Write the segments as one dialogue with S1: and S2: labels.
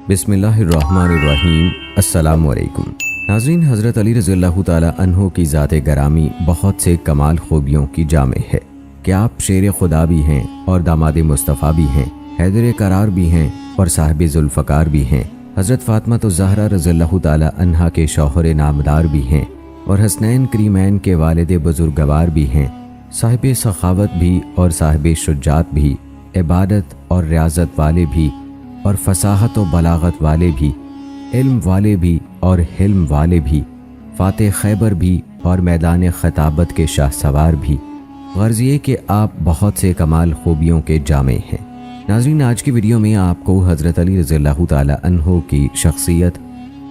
S1: बिस्मिल्लाहिर्रहमानिर्रहीम। अस्सलामुअलैकुम। नाज़रीन, हज़रत अली रज़ी अल्लाह ताला अन्हो की ज़ात गरामी बहुत से कमाल खूबियों की जामे है कि आप शेर खुदा भी हैं और दामाद मुस्तफ़ा भी हैं, हैदर करार भी हैं और साहिब ज़ुल्फ़कार भी हैं। हज़रत फ़ातिमा ज़हरा रज़ी अल्लाह ताला अन्हा के शौहर नामदार भी हैं और हसनैन करीमैन के वालिद बुज़ुर्गवार भी हैं, साहिब सखावत भी और साहिब शुजात भी, इबादत और रियाज़त वाले भी और फसाहत व बलागत वाले भी, इल्म वाले भी और हिल्म वाले भी, फ़ातिह खैबर भी और मैदान खताबत के शाह सवार भी। गर्ज़ ये कि आप बहुत से कमाल खूबियों के जामे हैं। नाज़रीन, आज की वीडियो में आपको हज़रत अली रज़ी अल्लाह ताला अन्हो की शख्सियत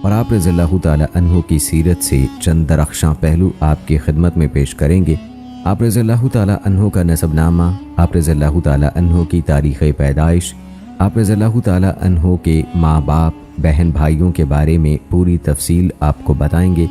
S1: और आप रज़ी अल्लाह ताला अन्हो की सीरत से चंद दरख्शां पहलू आपकी खिदमत में पेश करेंगे। आप रज़ी अल्लाह ताला अन्हो का नसबनामा, आप रज़ी अल्लाह ताला अन्हो की तारीख़ पैदाइश, आप रज़ी अल्लाह ताला अन्हो के माँ बाप बहन भाइयों के बारे में पूरी तफसील आपको बताएंगे।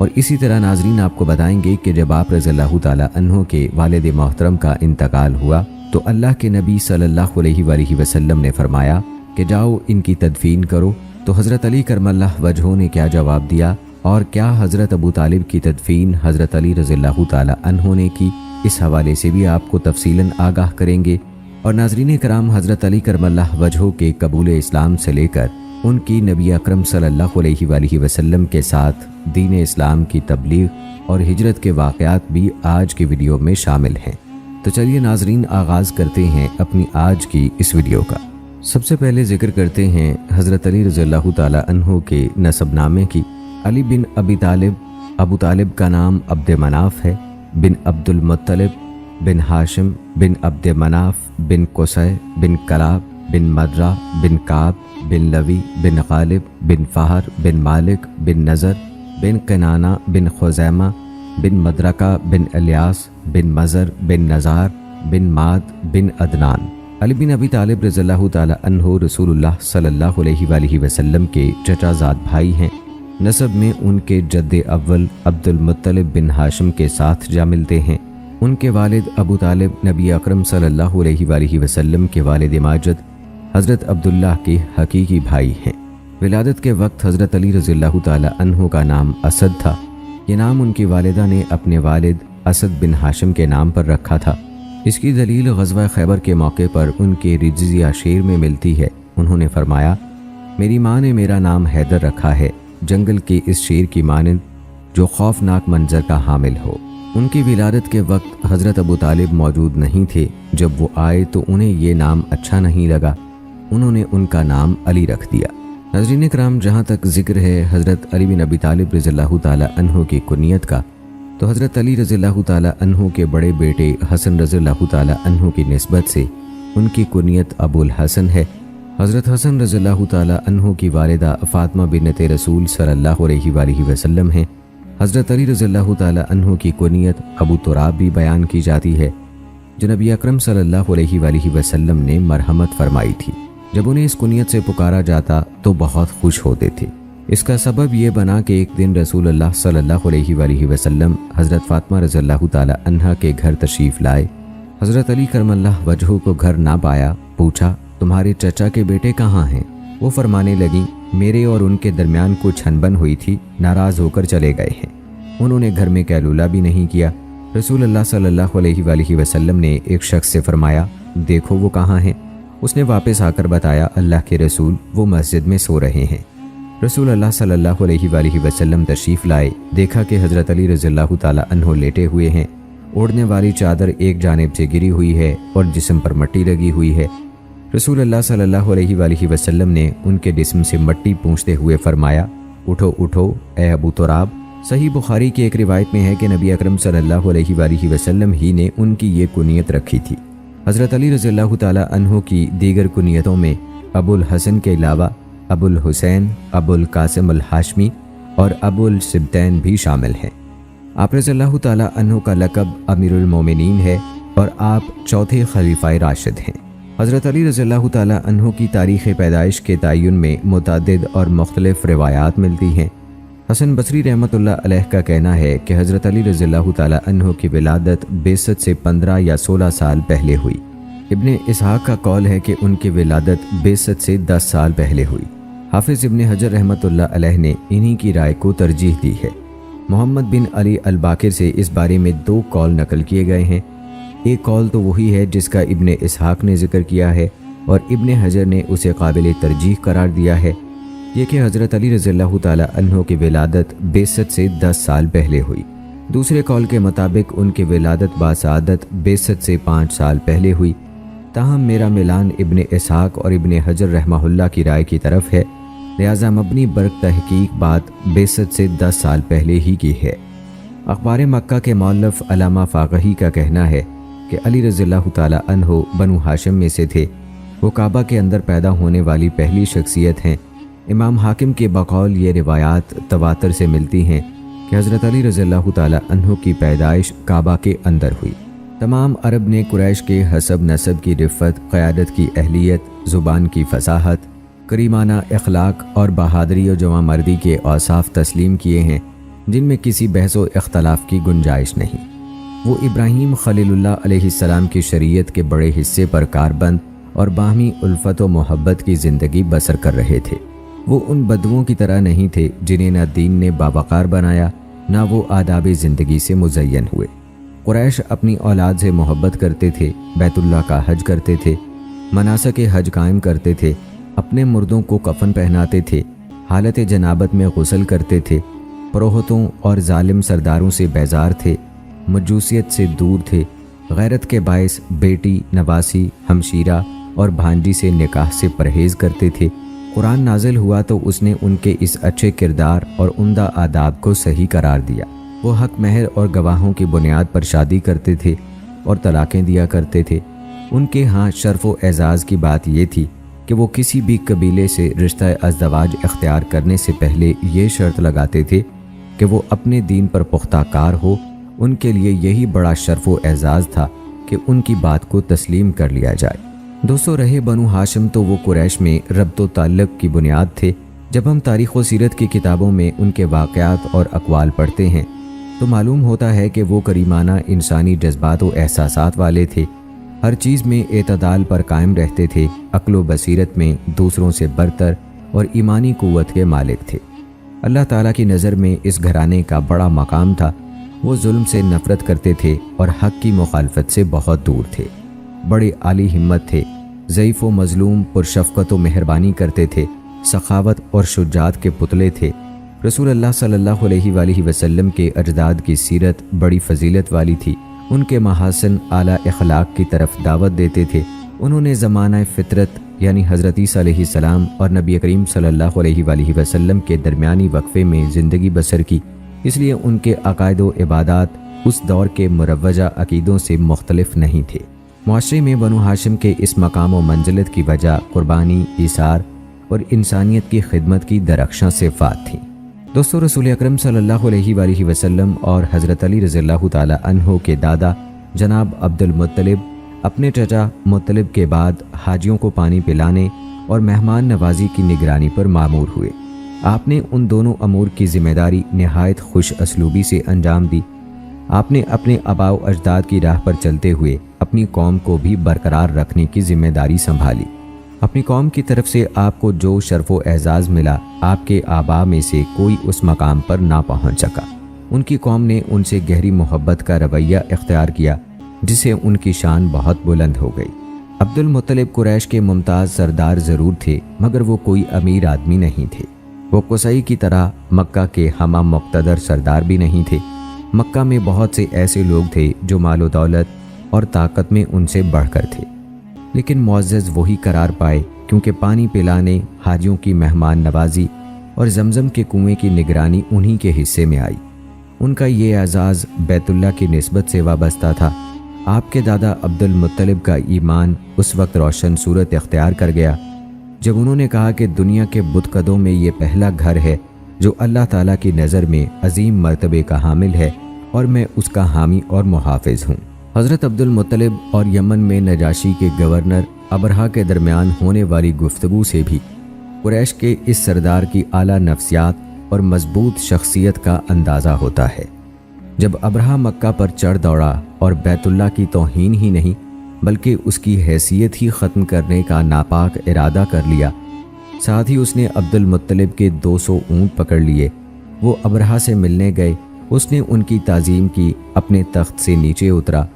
S1: और इसी तरह नाज़रीन आपको बताएंगे कि जब आप रज़ी अल्लाह ताला अन्हो के वालिद मोहतरम का इंतकाल हुआ तो अल्लाह के नबी सल्लल्लाहु अलैहि वसल्लम ने फरमाया कि जाओ इनकी तदफीन करो। तो हज़रत अली करमल्लाह वजहो ने क्या जवाब दिया और क्या हज़रत अबू तालिब की तदफीन हज़रत अली रज़ी अल्लाह ताला अन्हो ने की, इस हवाले से भी आपको तफसीलन आगाह करेंगे। और नाज़रीन कराम, हज़रत अली करमल्लाह वजहो के कबूल इस्लाम से लेकर उनकी नबी अकरम सल्लल्लाहु अलैहि वसल्लम के साथ दीन इस्लाम की तबलीग और हिजरत के वाक़यात भी आज की वीडियो में शामिल हैं। तो चलिए नाज़रीन, आगाज़ करते हैं अपनी आज की इस वीडियो का। सबसे पहले जिक्र करते हैं हज़रत अली रज़ी अल्लाह ताला अन्हो के नसबनामे की। अली बिन अबी तालिब, अबू तालिब का नाम अब्द मनाफ है, बिन अब्दुल मुत्तलिब बिन हाशिम बिन अब्द मनाफ बिन कुसै बिन कलाब बिन मर्रा बिन काब बिन लवी बिन गालिब बिन फ़हर बिन मालिक बिन नज़र बिन कनाना बिन खुज़ैमा बिन मदरका बिन इलियास बिन मज़र बिन नज़ार बिन माद बिन अदनान। अली बिन अबी तालिब रज़ी अल्लाह ताला अन्हो रसूलुल्लाह सल्लल्लाहु अलैहि वसल्लम के चचाज़ाद भाई हैं। नसब में उनके जद्द अव्वल अब्दुल मुत्तलिब बिन हाशिम के साथ जा मिलते हैं। उनके वालिद अबू तालिब नबी अकरम सल्लल्लाहु अलैहि वसल्लम के वालिद माजिद हज़रत अब्दुल्लाह के हकीकी भाई हैं। विलादत के वक्त हज़रत अली रज़ी अल्लाह ताला अन्हो का नाम असद था। ये नाम उनकी वालिदा ने अपने वालिद असद बिन हाशिम के नाम पर रखा था। इसकी दलील ग़ज़वा खैबर के मौके पर उनके रिज्ज़िया शेर में मिलती है। उन्होंने फरमाया, मेरी माँ ने मेरा नाम हैदर रखा है, जंगल के इस शेर की मानंद जो खौफनाक मंजर का हामिल हो। उनकी विलादत के वक्त हज़रत अबू तालिब मौजूद नहीं थे। जब वो आए तो उन्हें ये नाम अच्छा नहीं लगा, उन्होंने उनका नाम अली रख दिया। नाज़रीन कराम, जहाँ तक ज़िक्र है हज़रत अली बिन अबी तालिब रज़ी अल्लाह ताला अन्हो की कुनियत का, तो हज़रत अली रज़ी अल्लाह ताला अन्हो के बड़े बेटे हसन रज़ी अल्लाह ताला अन्हो की निस्बत से उनकी कुनियत अबुल हसन है। हज़रत हसन रज़ी अल्लाह ताला अन्हो की वालिदा फ़ातिमा बिन्त रसूल सल्लल्लाहु अलैहि वसल्लम हैं। हज़रत अली रज़ी अल्लाह ताला अन्हो की कुनियत अबू तुराब भी बयान की जाती है, जो नबी अकरम सल्लल्लाहु अलैहि वसल्लम ने मरहमत फरमाई थी। जब उन्हें इस कुनियत से पुकारा जाता तो बहुत खुश होते थे। इसका सबब ये बना कि एक दिन रसूलुल्लाह सल्लल्लाहु अलैहि वसल्लम हज़रत फ़ातिमा रज़ी अल्लाह ताला अन्हा के घर तशरीफ़ लाए। हज़रत अली करमल्लाह वजहो को घर ना पाया। पूछा, तुम्हारे चचा के बेटे कहाँ हैं? वो फरमाने लगी, मेरे और उनके दरमियान कुछ अनबन हुई थी, नाराज़ होकर चले गए हैं। उन्होंने घर में कैलूला भी नहीं किया। रसूलुल्लाह सल्लल्लाहु अलैहि वसल्लम ने एक शख्स से फरमाया, देखो वो कहाँ हैं? उसने वापस आकर बताया, अल्लाह के रसूल वो मस्जिद में सो रहे हैं। रसूलुल्लाह सल्लल्लाहु अलैहि वसल्लम तशरीफ़ लाए। देखा कि हज़रत अली रज़ी अल्लाह ताला अन्हो लेटे हुए हैं। ओढ़ने वाली चादर एक जानिब से गिरी हुई है और जिस्म पर मट्टी लगी हुई है। रसूलुल्लाह सल्लल्लाहु अलैहि वसल्लम ने उनके जिस्म से मट्टी पूंछते हुए फरमाया, उठो उठो ए अबू तुराब। सही बुखारी की एक रिवायत में है कि नबी अकरम सल्लल्लाहु अलैहि वसल्लम ही ने उनकी ये कुनियत रखी थी। हज़रत अली रज़ी अल्लाह ताला अन्हो की दीगर कुनियतों में अबुल हसन के अलावा अबुल हुसैन, अबुल कासिम अल हाशमी और अबुल सिब्तैन भी शामिल हैं। आप रज़ी अल्लाह ताला अन्हो का लक़ब अमीरुल मोमिनीन है और आप चौथे खलीफाए राशिद हैं। हज़रत अली रज़ी अल्लाह ताला अन्हो की तारीख़ पैदाइश के तयन में मुतअद्दिद और मुख्तलिफ़ रिवायात मिलती हैं। हसन बसरी रहमतुल्लाह अलैह का कहना है कि हज़रत अली रज़ी अल्लाह ताला अन्हो की विलादत बेसत से 15 या 16 साल पहले हुई। इब्ने इसहाक़ का कौल है कि उनकी विलादत बेसत से 10 साल पहले हुई। حافظ ابن حجر رحمۃ اللہ علیہ نے انہی کی رائے کو ترجیح دی ہے۔ محمد بن علی الباقر سے اس بارے میں 2 قول نقل کیے گئے ہیں۔ ایک قول تو وہی ہے جس کا ابن اسحاق نے ذکر کیا ہے اور ابن حجر نے اسے قابل ترجیح قرار دیا ہے، یہ کہ حضرت علی رضی اللہ تعالی عنہ کی ولادت بعثت سے 10 سال پہلے ہوئی۔ دوسرے قول کے مطابق ان کی ولادت باسعادت بعثت سے 5 سال پہلے ہوئی، تاہم میرا میلان ابن اسحاق اور ابن حجر رحمہ اللہ کی رائے کی طرف ہے، لہذا مبنی بر تحقیق بات بعثت سے 10 سال پہلے ہی کی ہے۔ اخبار مکہ کے مؤلف علامہ فاقہی کا کہنا ہے کہ علی رضی اللہ تعالی عنہ بنو ہاشم میں سے تھے، وہ کعبہ کے اندر پیدا ہونے والی پہلی شخصیت ہیں۔ امام حاکم کے بقول یہ روایات تواتر سے ملتی ہیں کہ حضرت علی رضی اللہ تعالی عنہ کی پیدائش کعبہ کے اندر ہوئی۔ تمام عرب نے قریش کے حسب نسب کی رفت، قیادت کی اہلیت، زبان کی فصاحت، کریمانہ اخلاق اور بہادری و جواں مردی کے اوصاف تسلیم کیے ہیں جن میں کسی بحث و اختلاف کی گنجائش نہیں۔ وہ ابراہیم خلیل اللہ علیہ السلام کی شریعت کے بڑے حصے پر کاربند اور باہمی الفت و محبت کی زندگی بسر کر رہے تھے۔ وہ ان بدوؤں کی طرح نہیں تھے جنہیں نہ دین نے باوقار بنایا نہ وہ آداب زندگی سے مزین ہوئے۔ قریش اپنی اولاد سے محبت کرتے تھے، بیت اللہ کا حج کرتے تھے، مناسک حج قائم کرتے تھے، اپنے مردوں کو کفن پہناتے تھے، حالت جنابت میں غسل کرتے تھے، پروہتوں اور ظالم سرداروں سے بیزار تھے، مجوسیت سے دور تھے، غیرت کے باعث بیٹی، نواسی، ہمشیرہ اور بھانجی سے نکاح سے پرہیز کرتے تھے۔ قرآن نازل ہوا تو اس نے ان کے اس اچھے کردار اور عمدہ آداب کو صحیح قرار دیا۔ وہ حق مہر اور گواہوں کی بنیاد پر شادی کرتے تھے اور طلاقیں دیا کرتے تھے۔ ان کے ہاں شرف و اعزاز کی بات یہ تھی کہ وہ کسی بھی قبیلے سے رشتہ ازدواج اختیار کرنے سے پہلے یہ شرط لگاتے تھے کہ وہ اپنے دین پر پختہ کار ہو۔ ان کے لیے یہی بڑا شرف و اعزاز تھا کہ ان کی بات کو تسلیم کر لیا جائے۔ دوستو، رہے بنو ہاشم تو وہ قریش میں ربط و تعلق کی بنیاد تھے۔ جب ہم تاریخ و سیرت کی کتابوں میں ان کے واقعات اور اقوال پڑھتے ہیں تو معلوم ہوتا ہے کہ وہ کریمانہ انسانی جذبات و احساسات والے تھے، ہر چیز میں اعتدال پر قائم رہتے تھے، عقل و بصیرت میں دوسروں سے برتر اور ایمانی قوت کے مالک تھے۔ اللہ تعالیٰ کی نظر میں اس گھرانے کا بڑا مقام تھا۔ وہ ظلم سے نفرت کرتے تھے اور حق کی مخالفت سے بہت دور تھے، بڑے عالی ہمت تھے، ضعیف و مظلوم پر شفقت و مہربانی کرتے تھے، سخاوت اور شجاعت کے پتلے تھے۔ رسول اللہ صلی اللہ علیہ وآلہ وسلم کے اجداد کی سیرت بڑی فضیلت والی تھی۔ ان کے محاسن اعلیٰ اخلاق کی طرف دعوت دیتے تھے۔ انہوں نے زمانہ فطرت یعنی حضرت عیسیٰ علیہ السلام اور نبی کریم صلی اللہ علیہ وآلہ وسلم کے درمیانی وقفے میں زندگی بسر کی، اس لیے ان کے عقائد و عبادات اس دور کے مروجہ عقیدوں سے مختلف نہیں تھے۔ معاشرے میں بنو ہاشم کے اس مقام و منزلت کی وجہ قربانی، ایثار اور انسانیت کی خدمت کی درخشاں صفات تھیں۔ دوستو، رسول اکرم صلی اللہ علیہ وآلہ وسلم اور حضرت علی رضی اللہ تعالی عنہ کے دادا جناب عبد المطلب اپنے چچا مطلب کے بعد حاجیوں کو پانی پلانے اور مہمان نوازی کی نگرانی پر مامور ہوئے۔ آپ نے ان دونوں امور کی ذمہ داری نہایت خوش اسلوبی سے انجام دی۔ آپ نے اپنے آباء و اجداد کی راہ پر چلتے ہوئے اپنی قوم کو بھی برقرار رکھنے کی ذمہ داری سنبھالی۔ اپنی قوم کی طرف سے آپ کو جو شرف و اعزاز ملا، آپ کے آباء میں سے کوئی اس مقام پر نہ پہنچ سکا۔ ان کی قوم نے ان سے گہری محبت کا رویہ اختیار کیا، جس سے ان کی شان بہت بلند ہو گئی۔ عبد المطلب قریش کے ممتاز سردار ضرور تھے، مگر وہ کوئی امیر آدمی نہیں تھے۔ وہ قصی کی طرح مکہ کے ہمہ مقتدر سردار بھی نہیں تھے۔ مکہ میں بہت سے ایسے لوگ تھے جو مال و دولت اور طاقت میں ان سے بڑھ کر تھے، لیکن معزز وہی قرار پائے کیونکہ پانی پلانے، حاجیوں کی مہمان نوازی اور زمزم کے کنویں کی نگرانی انہی کے حصے میں آئی۔ ان کا یہ اعزاز بیت اللہ کی نسبت سے وابستہ تھا۔ آپ کے دادا عبد المطلب کا ایمان اس وقت روشن صورت اختیار کر گیا جب انہوں نے کہا کہ دنیا کے بت قدوں میں یہ پہلا گھر ہے جو اللہ تعالیٰ کی نظر میں عظیم مرتبے کا حامل ہے اور میں اس کا حامی اور محافظ ہوں۔ حضرت عبد المطلب اور یمن میں نجاشی کے گورنر ابرہا کے درمیان ہونے والی گفتگو سے بھی قریش کے اس سردار کی اعلیٰ نفسیات اور مضبوط شخصیت کا اندازہ ہوتا ہے۔ جب ابرہا مکہ پر چڑھ دوڑا اور بیت اللہ کی توہین ہی نہیں بلکہ اس کی حیثیت ہی ختم کرنے کا ناپاک ارادہ کر لیا साथ ही उसने अब्दुल मुत्तलिब के 200 ऊँट पकड़ लिए। वो अबरहा से मिलने गए। उसने उनकी ताज़ीम की, अपने तख्त से नीचे उतरा,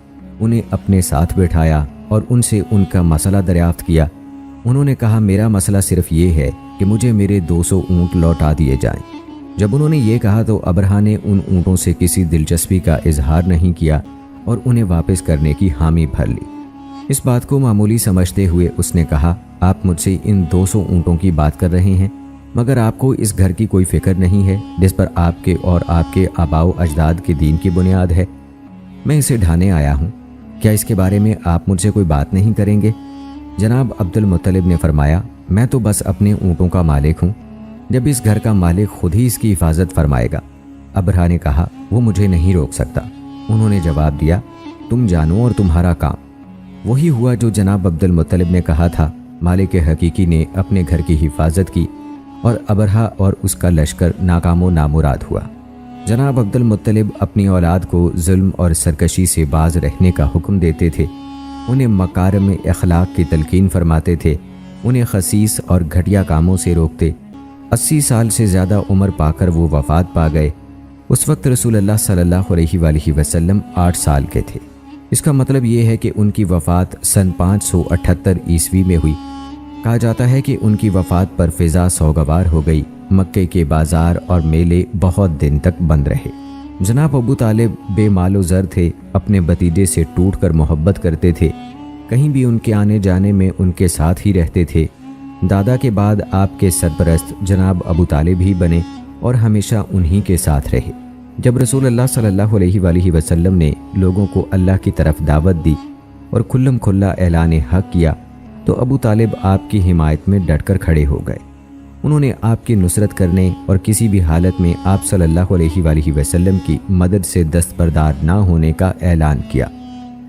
S1: उन्हें अपने साथ बैठाया और उनसे उनका मसला दरियाफ्त किया। उन्होंने कहा, मेरा मसला सिर्फ ये है कि मुझे मेरे 200 ऊँट लौटा दिए जाएं। जब उन्होंने ये कहा तो अबरहा ने उन ऊँटों से किसी दिलचस्पी का इजहार नहीं किया और उन्हें वापस करने की हामी भर ली। इस बात को मामूली समझते हुए उसने कहा, आप मुझसे इन 200 ऊँटों की बात कर रहे हैं, मगर आपको इस घर की कोई फिक्र नहीं है जिस पर आपके और आपके आबाओ अजदाद के दीन की बुनियाद है। मैं इसे ढाने आया हूँ, क्या इसके बारे में आप मुझसे कोई बात नहीं करेंगे? जनाब अब्दुल मुत्तलिब ने फरमाया, मैं तो बस अपने ऊँटों का मालिक हूँ, जब इस घर का मालिक खुद ही इसकी हिफाजत फरमाएगा। अबरहा ने कहा, वो मुझे नहीं रोक सकता। उन्होंने जवाब दिया, तुम जानो और तुम्हारा काम। वही हुआ जो जनाब अब्दुल मुत्तलिब ने कहा था। मालिक हकीकी ने अपने घर की हिफाजत की और अबरहा और उसका लश्कर नाकामो नामुराद हुआ। जनाब अब्दुल मुत्तलिब अपनी औलाद को जुल्म और सरकशी से बाज रहने का हुक्म देते थे। उन्हें मकारिम अखलाक की तलकीन फरमाते थे। उन्हें खसीस और घटिया कामों से रोकते। 80 साल से ज़्यादा उम्र पाकर वो वफ़ात पा गए। उस वक्त रसूलुल्लाह सल्लल्लाहु अलैहि वसल्लम 8 साल के थे। इसका मतलब ये है कि उनकी वफ़ात सन 578 ईस्वी में हुई। कहा जाता है कि उनकी वफ़ात पर फ़िज़ा सौगवार हो गई। मक्के के बाज़ार और मेले बहुत दिन तक बंद रहे। जनाब अबू तालिब बेमालो ज़र थे, अपने भतीजे से टूट कर मोहब्बत करते थे। कहीं भी उनके आने जाने में उनके साथ ही रहते थे। दादा के बाद आपके सरपरस्त जनाब अबू तालिब ही बने और हमेशा उन्हीं के साथ रहे। जब रसूलुल्लाह सल्लल्लाहु अलैहि वसल्लम ने लोगों को अल्लाह की तरफ दावत दी और खुल्लम खुल्ला ऐलान हक किया तो अबू तालिब आपकी हिमायत में डटकर खड़े हो गए। उन्होंने आपकी नुसरत करने और किसी भी हालत में आप सल्लल्लाहु अलैहि वसल्लम की मदद से दस्तबरदार ना होने का ऐलान किया।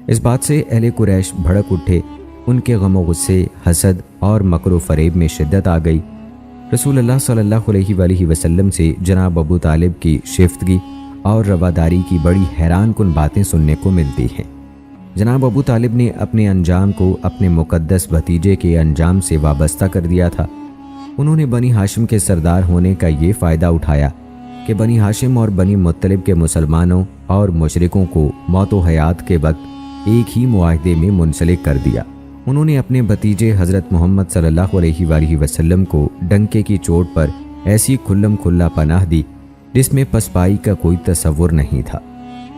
S1: इस बात से अहले कुरैश भड़क उठे। उनके गम गुस्से, हसद और मकर फरेब में शिद्दत आ गई। रसूलुल्लाह सल्लल्लाहु अलैहि वसल्लम से जनाब अबू तालिब की शिफ्तगी और रवादारी की बड़ी हैरान कुन बातें सुनने को मिलती हैं। जनाब अबू तालिब ने अपने अंजाम को अपने मुकद्दस भतीजे के अंजाम से वाबस्ता कर दिया था। उन्होंने बनी हाशिम के सरदार होने का ये फ़ायदा उठाया कि बनी हाशिम और बनी मुत्तलिब के मुसलमानों और मुशरिकों को मौत व हयात के वक्त एक ही मुआहदे में मुंसलिक कर दिया। उन्होंने अपने भतीजे हज़रत मोहम्मद सल्लल्लाहु अलैहि वसल्लम को डंके की चोट पर ऐसी खुल्लम खुल्ला पनाह दी जिसमें पसपाई का कोई तसव्वुर नहीं था।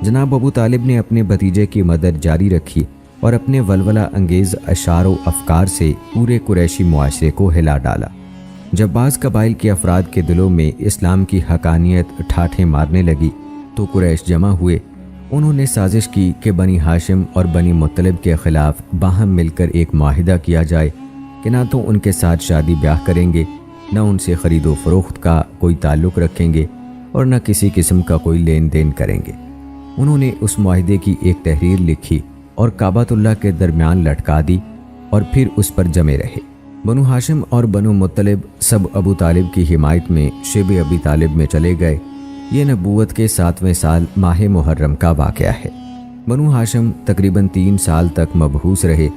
S1: जनाब अबू तालिब ने अपने भतीजे की मदद जारी रखी और अपने वलवला अंगेज़ अशारो अफकार से पूरे कुरैशी मुआशरे को हिला डाला। जब बाज़ कबाइल के अफराद के दिलों में इस्लाम की हकानियत ठाठें मारने लगी तो कुरैश जमा हुए। उन्होंने साजिश की कि बनी हाशिम और बनी मुत्तलिब के ख़िलाफ़ बाहम मिलकर एक माहिदा किया जाए कि ना तो उनके साथ शादी ब्याह करेंगे, न उनसे ख़रीदो फ़रोख्त का कोई ताल्लुक़ रखेंगे और न किसी किस्म का कोई लेन देन करेंगे। उन्होंने उस माहिदे की एक तहरीर लिखी और काबतुल्लाह के दरमियान लटका दी और फिर उस पर जमे रहे। बनु हाशिम और बनु मुत्तलिब सब अबू तालिब की हिमायत में शिब अबी तालिब में चले गए। ये नबूवत के 7वें साल माह मुहर्रम का वाक़या है। बनु हाशिम तकरीबन 3 साल तक मबहूस रहे।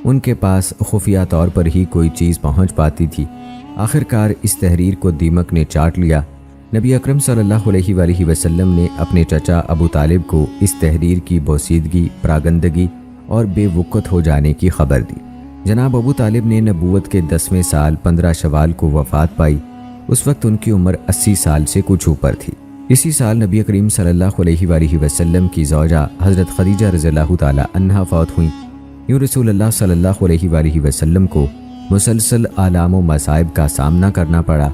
S1: उनके पास खुफिया तौर पर ही कोई चीज़ पहुंच पाती थी। आखिरकार इस तहरीर को दीमक ने चाट लिया। नबी अकरम सल्लल्लाहु अलैहि वसल्लम ने अपने चचा अबू तालिब को इस तहरीर की बोसीदगी, प्रागंदगी और बेवुक़्त हो जाने की खबर दी। जनाब अबू तालिब ने नबूवत के 10वें साल 15 शवाल को वफ़ात पाई। उस वक्त उनकी उम्र 80 साल से कुछ ऊपर थी। इसी साल नबी करीम सल्लल्लाहु अलैहि वसल्लम की ज़ौजा हज़रत खदीजा रज़ियल्लाहु ताला अन्हा फ़ौत हुई। यूँ रसूलुल्लाह सल्लल्लाहु अलैहि वसल्लम को मुसलसल आलाम व मसाइब का सामना करना पड़ा।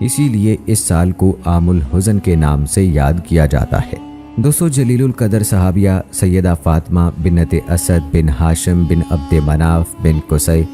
S1: इसीलिए इस साल को आमुल हुज़न के नाम से याद किया जाता है। दोस्तों, जलीलुल कदर सहाबिया सैयदा फ़ातिमा बिन्नत असद बिन हाशिम बिन अब्द मनाफ बिन कुसै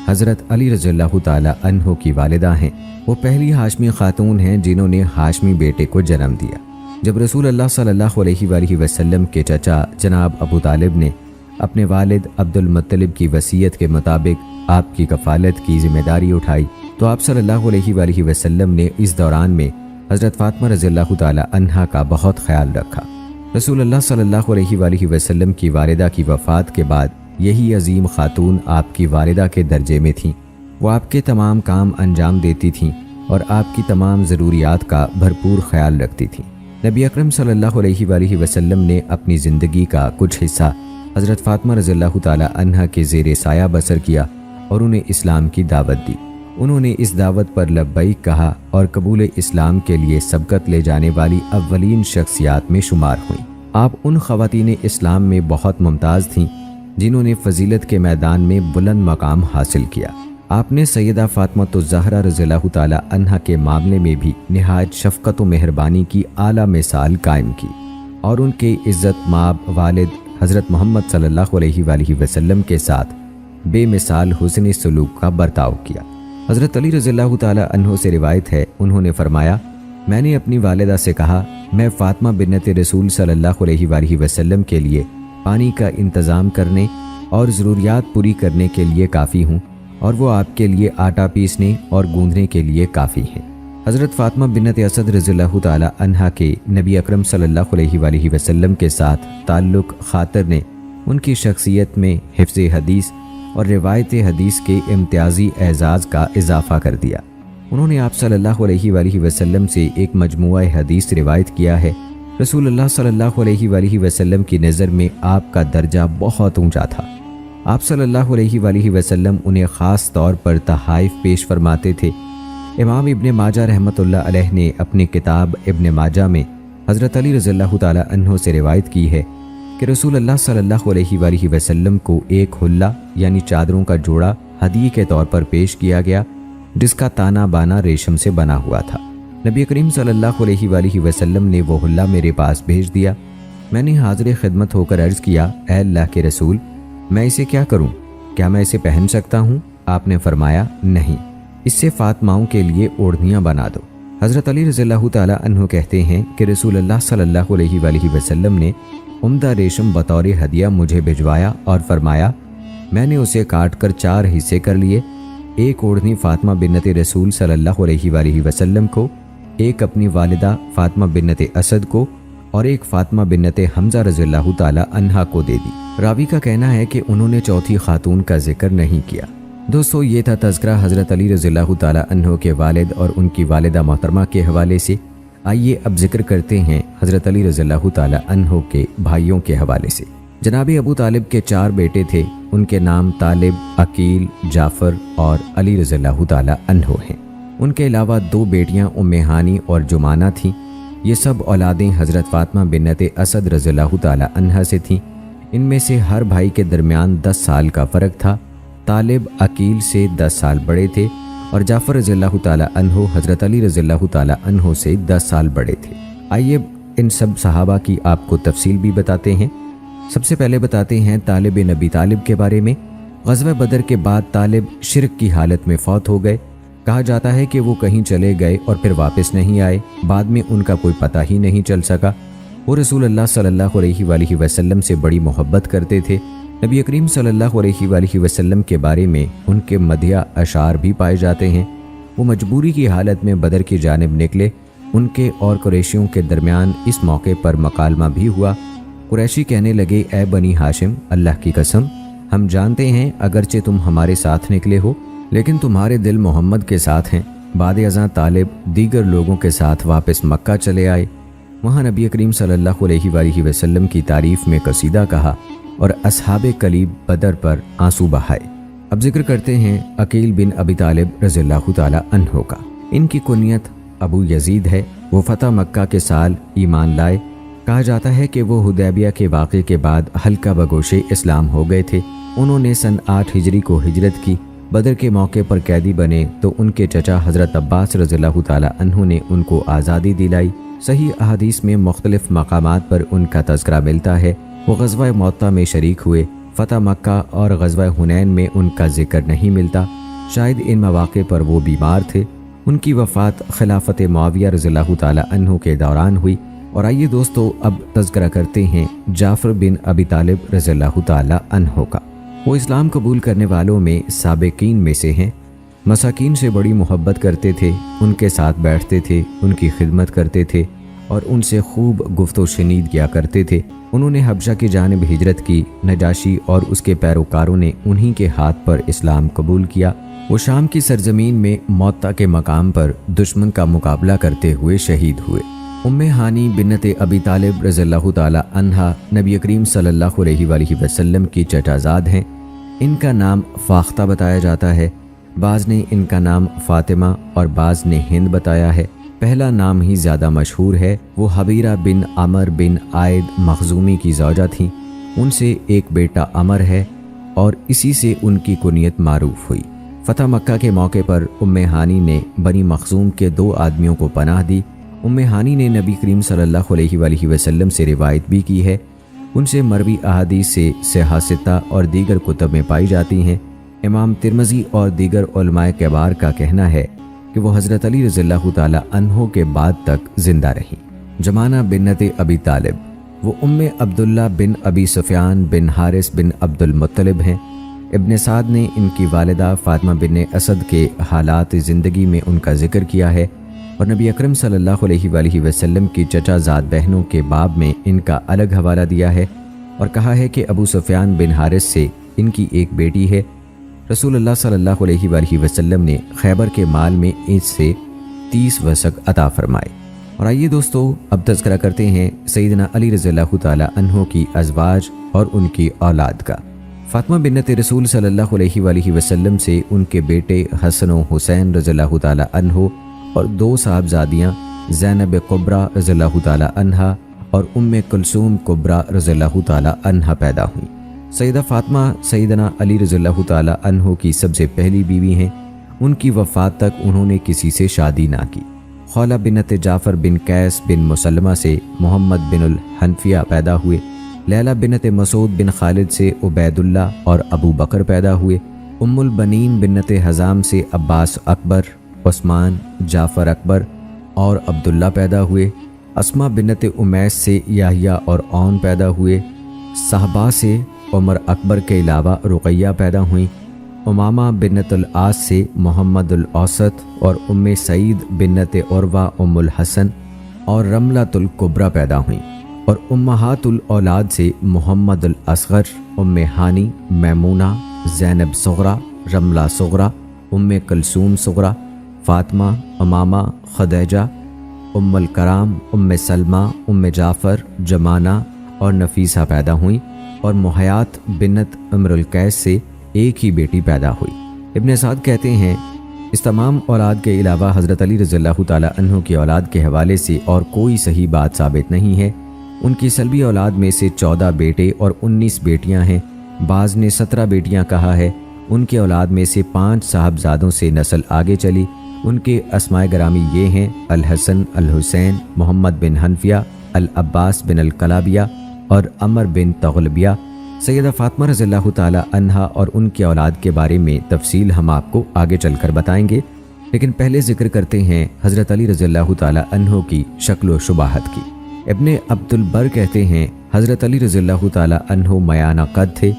S1: हज़रत अली रज़ियल्लाहु ताला अन्हो की वालिदा हैं। वो पहली हाशमी खातून हैं जिन्होंने हाशमी बेटे को जन्म दिया। जब रसूलुल्लाह सल्लल्लाहु अलैहि वसल्लम के चचा जनाब अबू तालिब ने अपने वालिद अब्दुल मुत्तलिब की वसीयत के मुताबिक आपकी कफ़ालत की जिम्मेदारी उठाई तो आप सल्लल्लाहु अलैहि वसल्लम ने इस दौरान में हज़रत फ़ातिमा रज़ियल्लाहु ताला अन्हा का बहुत ख्याल रखा। रसूलुल्लाह सल्लल्लाहु अलैहि वसल्लम की वालिदा की वफ़ात के बाद यही अजीम खातून आपकी वालिदा के दर्जे में थीं। वो आपके तमाम काम अंजाम देती थीं और आपकी तमाम ज़रूरियात का भरपूर ख्याल रखती थीं। नबी अकरम सल्लल्लाहु अलैहि वसल्लम ने अपनी ज़िंदगी का कुछ हिस्सा हज़रत फ़ातिमा रज़ियल्लाहु ताला अन्हा के ज़ेरे साया बसर किया और उन्हें इस्लाम की दावत दी। उन्होंने इस दावत पर लब्बैक कहा और कबूल इस्लाम के लिए सबकत ले जाने वाली अव्वलीन शख्सियात में शुमार हुईं। आप उन ख़वातीन इस्लाम में बहुत मुमताज़ थीं जिन्होंने फ़जीलत के मैदान में बुलंद मकाम हासिल किया। आपने सैयदा फ़ातिमा रज़ियल्लाहु ताला अन्हा के मामले में भी निहायत शफ़क़त व मेहरबानी की आला मिसाल कायम की और उनके इज़्ज़त माब वालिद हज़रत मोहम्मद सल्लल्लाहु अलैहि वसल्लम के साथ बेमिसाल हुस्न सलूक का बर्ताव किया। हज़रत अली रज़ियल्लाहु ताला अन्हो से रिवायत है, उन्होंने फरमाया, मैंने अपनी वालिदा से कहा, मैं फ़ातिमा बिन्नत रसूल सल्लल्लाहु अलैहि वसल्लम के लिए पानी का इंतज़ाम करने और ज़रूरियात पूरी करने के लिए काफ़ी हूँ और वो आपके लिए आटा पीसने और गूंदने के लिए काफ़ी हैं। हज़रत फ़ातिमा बिन्नत असद रज़ियल्लाहु ताला अन्हा के नबी अकरम सल्लल्लाहु अलैहि वसल्लम के साथ ताल्लुक़ खातर ने उनकी शख्सियत में हिफ्ज़ हदीस और रिवायत हदीस के इम्तियाज़ी एजाज़ का इजाफ़ा कर दिया। उन्होंने आप सल्लल्लाहु अलैहि वसल्लम से एक मजमुआ हदीस रिवायत किया है। रसूलुल्लाह सल्लल्लाहु अलैहि वसल्लम की नज़र में आपका दर्जा बहुत ऊंचा था। आप सल्लल्लाहु अलैहि वसल्लम उन्हें ख़ास तौर पर तहाइफ पेश फरमाते थे। इमाम इब्न माजा रहमतुल्लाह अलैह ने अपनी किताब इब्न माजा में हज़रत अली रज़ियल्लाहु ताला अन्हो से रिवायत की है कि रसूलुल्लाह सल्लल्लाहु अलैहि वसल्लम को एक हुल्ला यानी चादरों का जोड़ा हदीये के तौर पर पेश किया गया जिसका ताना बाना रेशम से बना हुआ था। नबी करीम सल्लल्लाहु अलैहि वसल्लम ने वो हुल्ला मेरे पास भेज दिया। मैंने हाज़िर खिदमत होकर अर्ज़ किया, ऐ अल्लाह के रसूल, मैं इसे क्या करूं? क्या मैं इसे पहन सकता हूं? आपने फरमाया, नहीं, इससे फातिमाओं के लिए ओढ़नियाँ बना दो। हज़रत अली रज़ियल्लाहु ताला अन्हु कहते हैं कि रसूलुल्लाह सल्लल्लाहु अलैहि वसल्लम ने उम्दा रेशम बतौर हदिया मुझे भिजवाया और फरमाया, मैंने उसे काट कर 4 हिस्से कर लिए। एक ओढ़नी फ़ातिमा बिन्नत रसूल सल्लल्लाहु अलैहि वसल्लम को, एक अपनी वालिदा फ़ातिमा बिन्नत असद को और एक फ़ातिमा बिन्नत हमज़ा रज़ियल्लाहु ताला अन्हा को दे दी। रावी का कहना है कि उन्होंने चौथी खातून का जिक्र नहीं किया। दोस्तों, ये था तज़किरा हज़रत अली रज़ियल्लाहु ताला अन्हो के वालिद और उनकी वालिदा मोहतरमा के हवाले से। आइए अब जिक्र करते हैं हज़रत अली रज़ियल्लाहु ताला अन्हो के भाइयों के हवाले से। जनाब अबू तालिब के 4 बेटे थे। उनके नाम तालिब, अकील, जाफ़र और अली रज़ियल्लाहु ताला अन्हो हैं। उनके अलावा 2 बेटियां उम्मे हानी और जुमाना थीं। ये सब औलादें हज़रत फ़ातिमा बिन्नत असद रज़ियल्लाहु ताला अन्हा से थीं। इनमें से हर भाई के दरमियान 10 साल का फ़र्क था। तालिब अकील से 10 साल बड़े थे और जाफ़र रज़ियल्लाहु ताला अन्हो हज़रत अली रज़ियल्लाहु ताला अन्हो से 10 साल बड़े थे। आइए इन सब सहाबा की आपको तफसील भी बताते हैं। सबसे पहले बताते हैं तालिब नबी तालिब के बारे में। ग़ज़वा बदर के बाद तालिब शिरक की हालत में फ़ौत हो गए। कहा जाता है कि वो कहीं चले गए और फिर वापस नहीं आए। बाद में उनका कोई पता ही नहीं चल सका। वो रसूलुल्लाह सल्लल्लाहु अलैहि वसल्लम से बड़ी मोहब्बत करते थे। नबी करीम सल्लल्लाहु अलैहि वसल्लम के बारे में उनके मदिया अशार भी पाए जाते हैं। वो मजबूरी की हालत में बदर की जानिब निकले। उनके और कुरैशियों के दरमियान इस मौके पर मकालमा भी हुआ। कुरैशी कहने लगे, ए बनी हाशिम, अल्लाह की कसम, हम जानते हैं अगरचे तुम हमारे साथ निकले हो लेकिन तुम्हारे दिल मोहम्मद के साथ हैं। बाद अज़ां तालिब दीगर लोगों के साथ वापस मक्का चले आए। वहाँ नबी करीम सल्लल्लाहु अलैहि वसल्लम की तारीफ़ में कसीदा कहा और असहाबे कलीब बदर पर आंसू बहाए। अब जिक्र करते हैं अकील बिन अबी तालिब रज़ियल्लाहु ताला अन्हो का। इनकी कुनियत अबू यजीद है। वो फ़तह मक्का के साल ईमान लाए। कहा जाता है कि वो हुदैबिया के वाक़े के बाद हल्का बगोशे इस्लाम हो गए थे। उन्होंने सन 8 हिजरी को हिजरत की। बदर के मौके पर कैदी बने तो उनके चचा हज़रत अब्बास रज़ियल्लाहु ताला अन्हु ने उनको आज़ादी दिलाई। सही अहादीस में मुख्तलिफ मकामात पर उनका तज़किरा मिलता है। वो ग़ज़वा मुअत्ता में शरीक हुए। फ़तह मक्का और ग़ज़वा हुनैन में उनका जिक्र नहीं मिलता। शायद इन मौक़े पर वो बीमार थे। उनकी वफ़ात खिलाफत मुआविया रज़ियल्लाहु ताला अन्हु के दौरान हुई। और आइए दोस्तों अब तज़किरा करते हैं जाफ़र बिन अबी तालिब रज़ियल्लाहु ताला अन्हु का। वो इस्लाम कबूल करने वालों में साबिकीन में से हैं। मसाकीन से बड़ी मोहब्बत करते थे। उनके साथ बैठते थे, उनकी खिदमत करते थे और उनसे खूब गुफ्तो शनीद किया करते थे। उन्होंने हबशा की जानिब हिजरत की। नजाशी और उसके पैरोकारों ने उन्हीं के हाथ पर इस्लाम कबूल किया। وہ شام کی سرزمین میں موتا کے مقام پر دشمن کا مقابلہ کرتے ہوئے شہید ہوئے۔ ام ہانی بنت ابی طالب رضی اللہ تعالی عنہا نبی کریم صلی اللہ علیہ وآلہ وسلم کی چچازاد ہیں۔ ان کا نام فاختہ بتایا جاتا ہے، بعض نے ان کا نام فاطمہ اور بعض نے ہند بتایا ہے۔ پہلا نام ہی زیادہ مشہور ہے، وہ حبیرہ بن عمر بن عائد مخزومی کی زوجہ تھیں۔ ان سے ایک بیٹا عمر ہے اور اسی سے ان کی کنیت معروف ہوئی۔ فتح مکہ کے موقع پر ام ہانی نے بنی مخزوم کے 2 آدمیوں کو پناہ دی۔ ام ہانی نے نبی کریم صلی اللہ علیہ وآلہ وسلم سے روایت بھی کی ہے۔ ان سے مروی احادیث سے صحیح ستہ اور دیگر کتب میں پائی جاتی ہیں۔ امام ترمذی اور دیگر علماء کبار کا کہنا ہے کہ وہ حضرت علی رضی اللہ تعالی عنہ کے بعد تک زندہ رہیں۔ جمانہ بنت ابی طالب، وہ ام عبداللہ بن ابی سفیان بن حارث بن عبد المطلب ہیں۔ ابن سعد نے ان کی والدہ فاطمہ بن اسد کے حالات زندگی میں ان کا ذکر کیا ہے اور نبی اکرم صلی اللہ علیہ وآلہ وسلم کی چچا زاد بہنوں کے باب میں ان کا الگ حوالہ دیا ہے اور کہا ہے کہ ابو سفیان بن حارث سے ان کی ایک بیٹی ہے۔ رسول اللہ صلی اللہ علیہ وآلہ وسلم نے خیبر کے مال میں اس سے 30 وسق عطا فرمائے۔ اور آئیے دوستو اب تذکرہ کرتے ہیں سیدنا علی رضی اللہ تعالی عنہ کی ازواج اور ان کی اولاد کا۔ فاطمہ بنت رسول صلی اللہ علیہ وآلہ وسلم سے ان کے بیٹے حسن و حسین رضی اللہ تعالی عنہ اور 2 صاحبزادیاں زینب کبریٰ رضی اللہ تعالی عنہا اور ام کلثوم کبریٰ رضی اللہ تعالی عنہا پیدا ہوئیں۔ سیدہ فاطمہ سیدنا علی رضی اللہ تعالی عنہ کی سب سے پہلی بیوی ہیں۔ ان کی وفات تک انہوں نے کسی سے شادی نہ کی۔ خولہ بنت جعفر بن قیس بن مسلمہ سے محمد بن الحنفیہ پیدا ہوئے۔ لیلہ بنت مسعود بن خالد سے عبید اللہ اور ابو بکر پیدا ہوئے۔ ام البنین بنت حزام سے عباس اکبر، عثمان، جعفر اکبر اور عبداللہ پیدا ہوئے۔ اسماء بنت امیس سے یحییٰ اور عون پیدا ہوئے۔ صحابہ سے عمر اکبر کے علاوہ رقیہ پیدا ہوئیں۔ امامہ بنت العاص سے محمد الاوسط اور ام سعید بنت عروہ ام الحسن اور رملۃ الکبریٰ پیدا ہوئیں، اور امہات الاولاد سے محمد الاصغر، ام ہانی، میمونہ، زینب صغریٰ، رملہ صغریٰ، ام کلثوم صغریٰ، فاطمہ، امامہ، خدیجہ، ام الکرام، ام سلمہ، ام جعفر، جمانہ اور نفیسہ پیدا ہوئیں، اور محیات بنت امر القیس سے ایک ہی بیٹی پیدا ہوئی۔ ابن سعد کہتے ہیں اس تمام اولاد کے علاوہ حضرت علی رضی اللہ تعالی عنہ کی اولاد کے حوالے سے اور کوئی صحیح بات ثابت نہیں ہے۔ ان کی سلبی اولاد میں سے 14 بیٹے اور 19 بیٹیاں ہیں۔ بعض نے 17 بیٹیاں کہا ہے۔ ان کے اولاد میں سے 5 صاحبزادوں سے نسل آگے چلی۔ ان کے اسماء گرامی یہ ہیں: الحسن، الحسین، محمد بن حنفیہ، العباس بن الکلابیہ اور عمر بن تغلبیہ۔ سیدہ فاطمہ رضی اللہ تعالی عنہا اور ان کی اولاد کے بارے میں تفصیل ہم آپ کو آگے چل کر بتائیں گے، لیکن پہلے ذکر کرتے ہیں حضرت علی رضی اللہ تعالی عنہ کی شکل و شباہت کی۔ ابن عبد البر کہتے ہیں حضرت علی رضی اللہ تعالی عنہ میانہ قد تھے،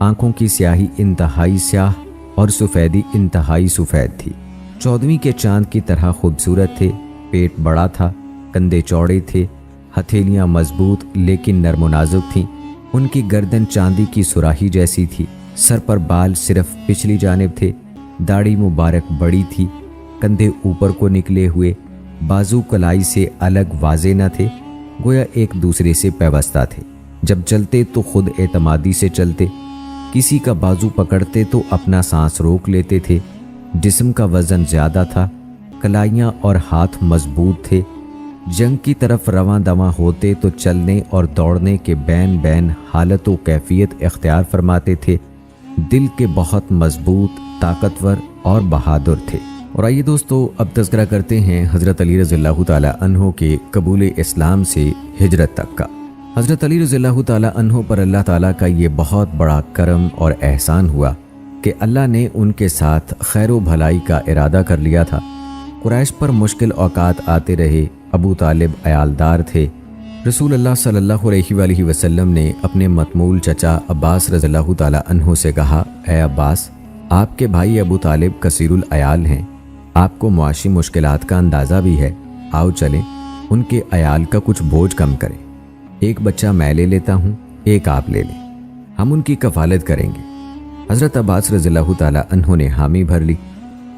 S1: آنکھوں کی سیاہی انتہائی سیاہ اور سفیدی انتہائی سفید تھی، 14ویں کے چاند کی طرح خوبصورت تھے، پیٹ بڑا تھا، کندھے چوڑے تھے، ہتھیلیاں مضبوط لیکن نرم و نازک تھیں، ان کی گردن چاندی کی سراہی جیسی تھی، سر پر بال صرف پچھلی جانب تھے، داڑھی مبارک بڑی تھی، کندھے اوپر کو نکلے ہوئے، بازو کلائی سے الگ واضح نہ تھے، گویا ایک دوسرے سے پیوستہ تھے، جب چلتے تو خود اعتمادی سے چلتے، کسی کا بازو پکڑتے تو اپنا سانس روک لیتے تھے، جسم کا وزن زیادہ تھا، کلائیاں اور ہاتھ مضبوط تھے، جنگ کی طرف رواں دواں ہوتے تو چلنے اور دوڑنے کے بین بین حالت و کیفیت اختیار فرماتے تھے، دل کے بہت مضبوط، طاقتور اور بہادر تھے۔ اور آئیے دوستو اب تذکرہ کرتے ہیں حضرت علی رضی اللہ تعالی عنہ کے قبول اسلام سے ہجرت تک کا۔ حضرت علی رضی اللہ تعالی عنہ پر اللہ تعالیٰ کا یہ بہت بڑا کرم اور احسان ہوا کہ اللہ نے ان کے ساتھ خیر و بھلائی کا ارادہ کر لیا تھا۔ قریش پر مشکل اوقات آتے رہے، ابو طالب عیالدار تھے۔ رسول اللہ صلی اللہ علیہ وآلہ وسلم نے اپنے متمول چچا عباس رضی اللہ تعالی عنہ سے کہا، اے عباس، آپ کے بھائی ابو طالب کثیر العیال ہیں، آپ کو معاشی مشکلات کا اندازہ بھی ہے، آؤ چلیں ان کے عیال کا کچھ بوجھ کم کریں، ایک بچہ میں لے لیتا ہوں، ایک آپ لے لیں، ہم ان کی کفالت کریں گے۔ حضرت عباس رضی اللہ تعالی عنہ نے حامی بھر لی۔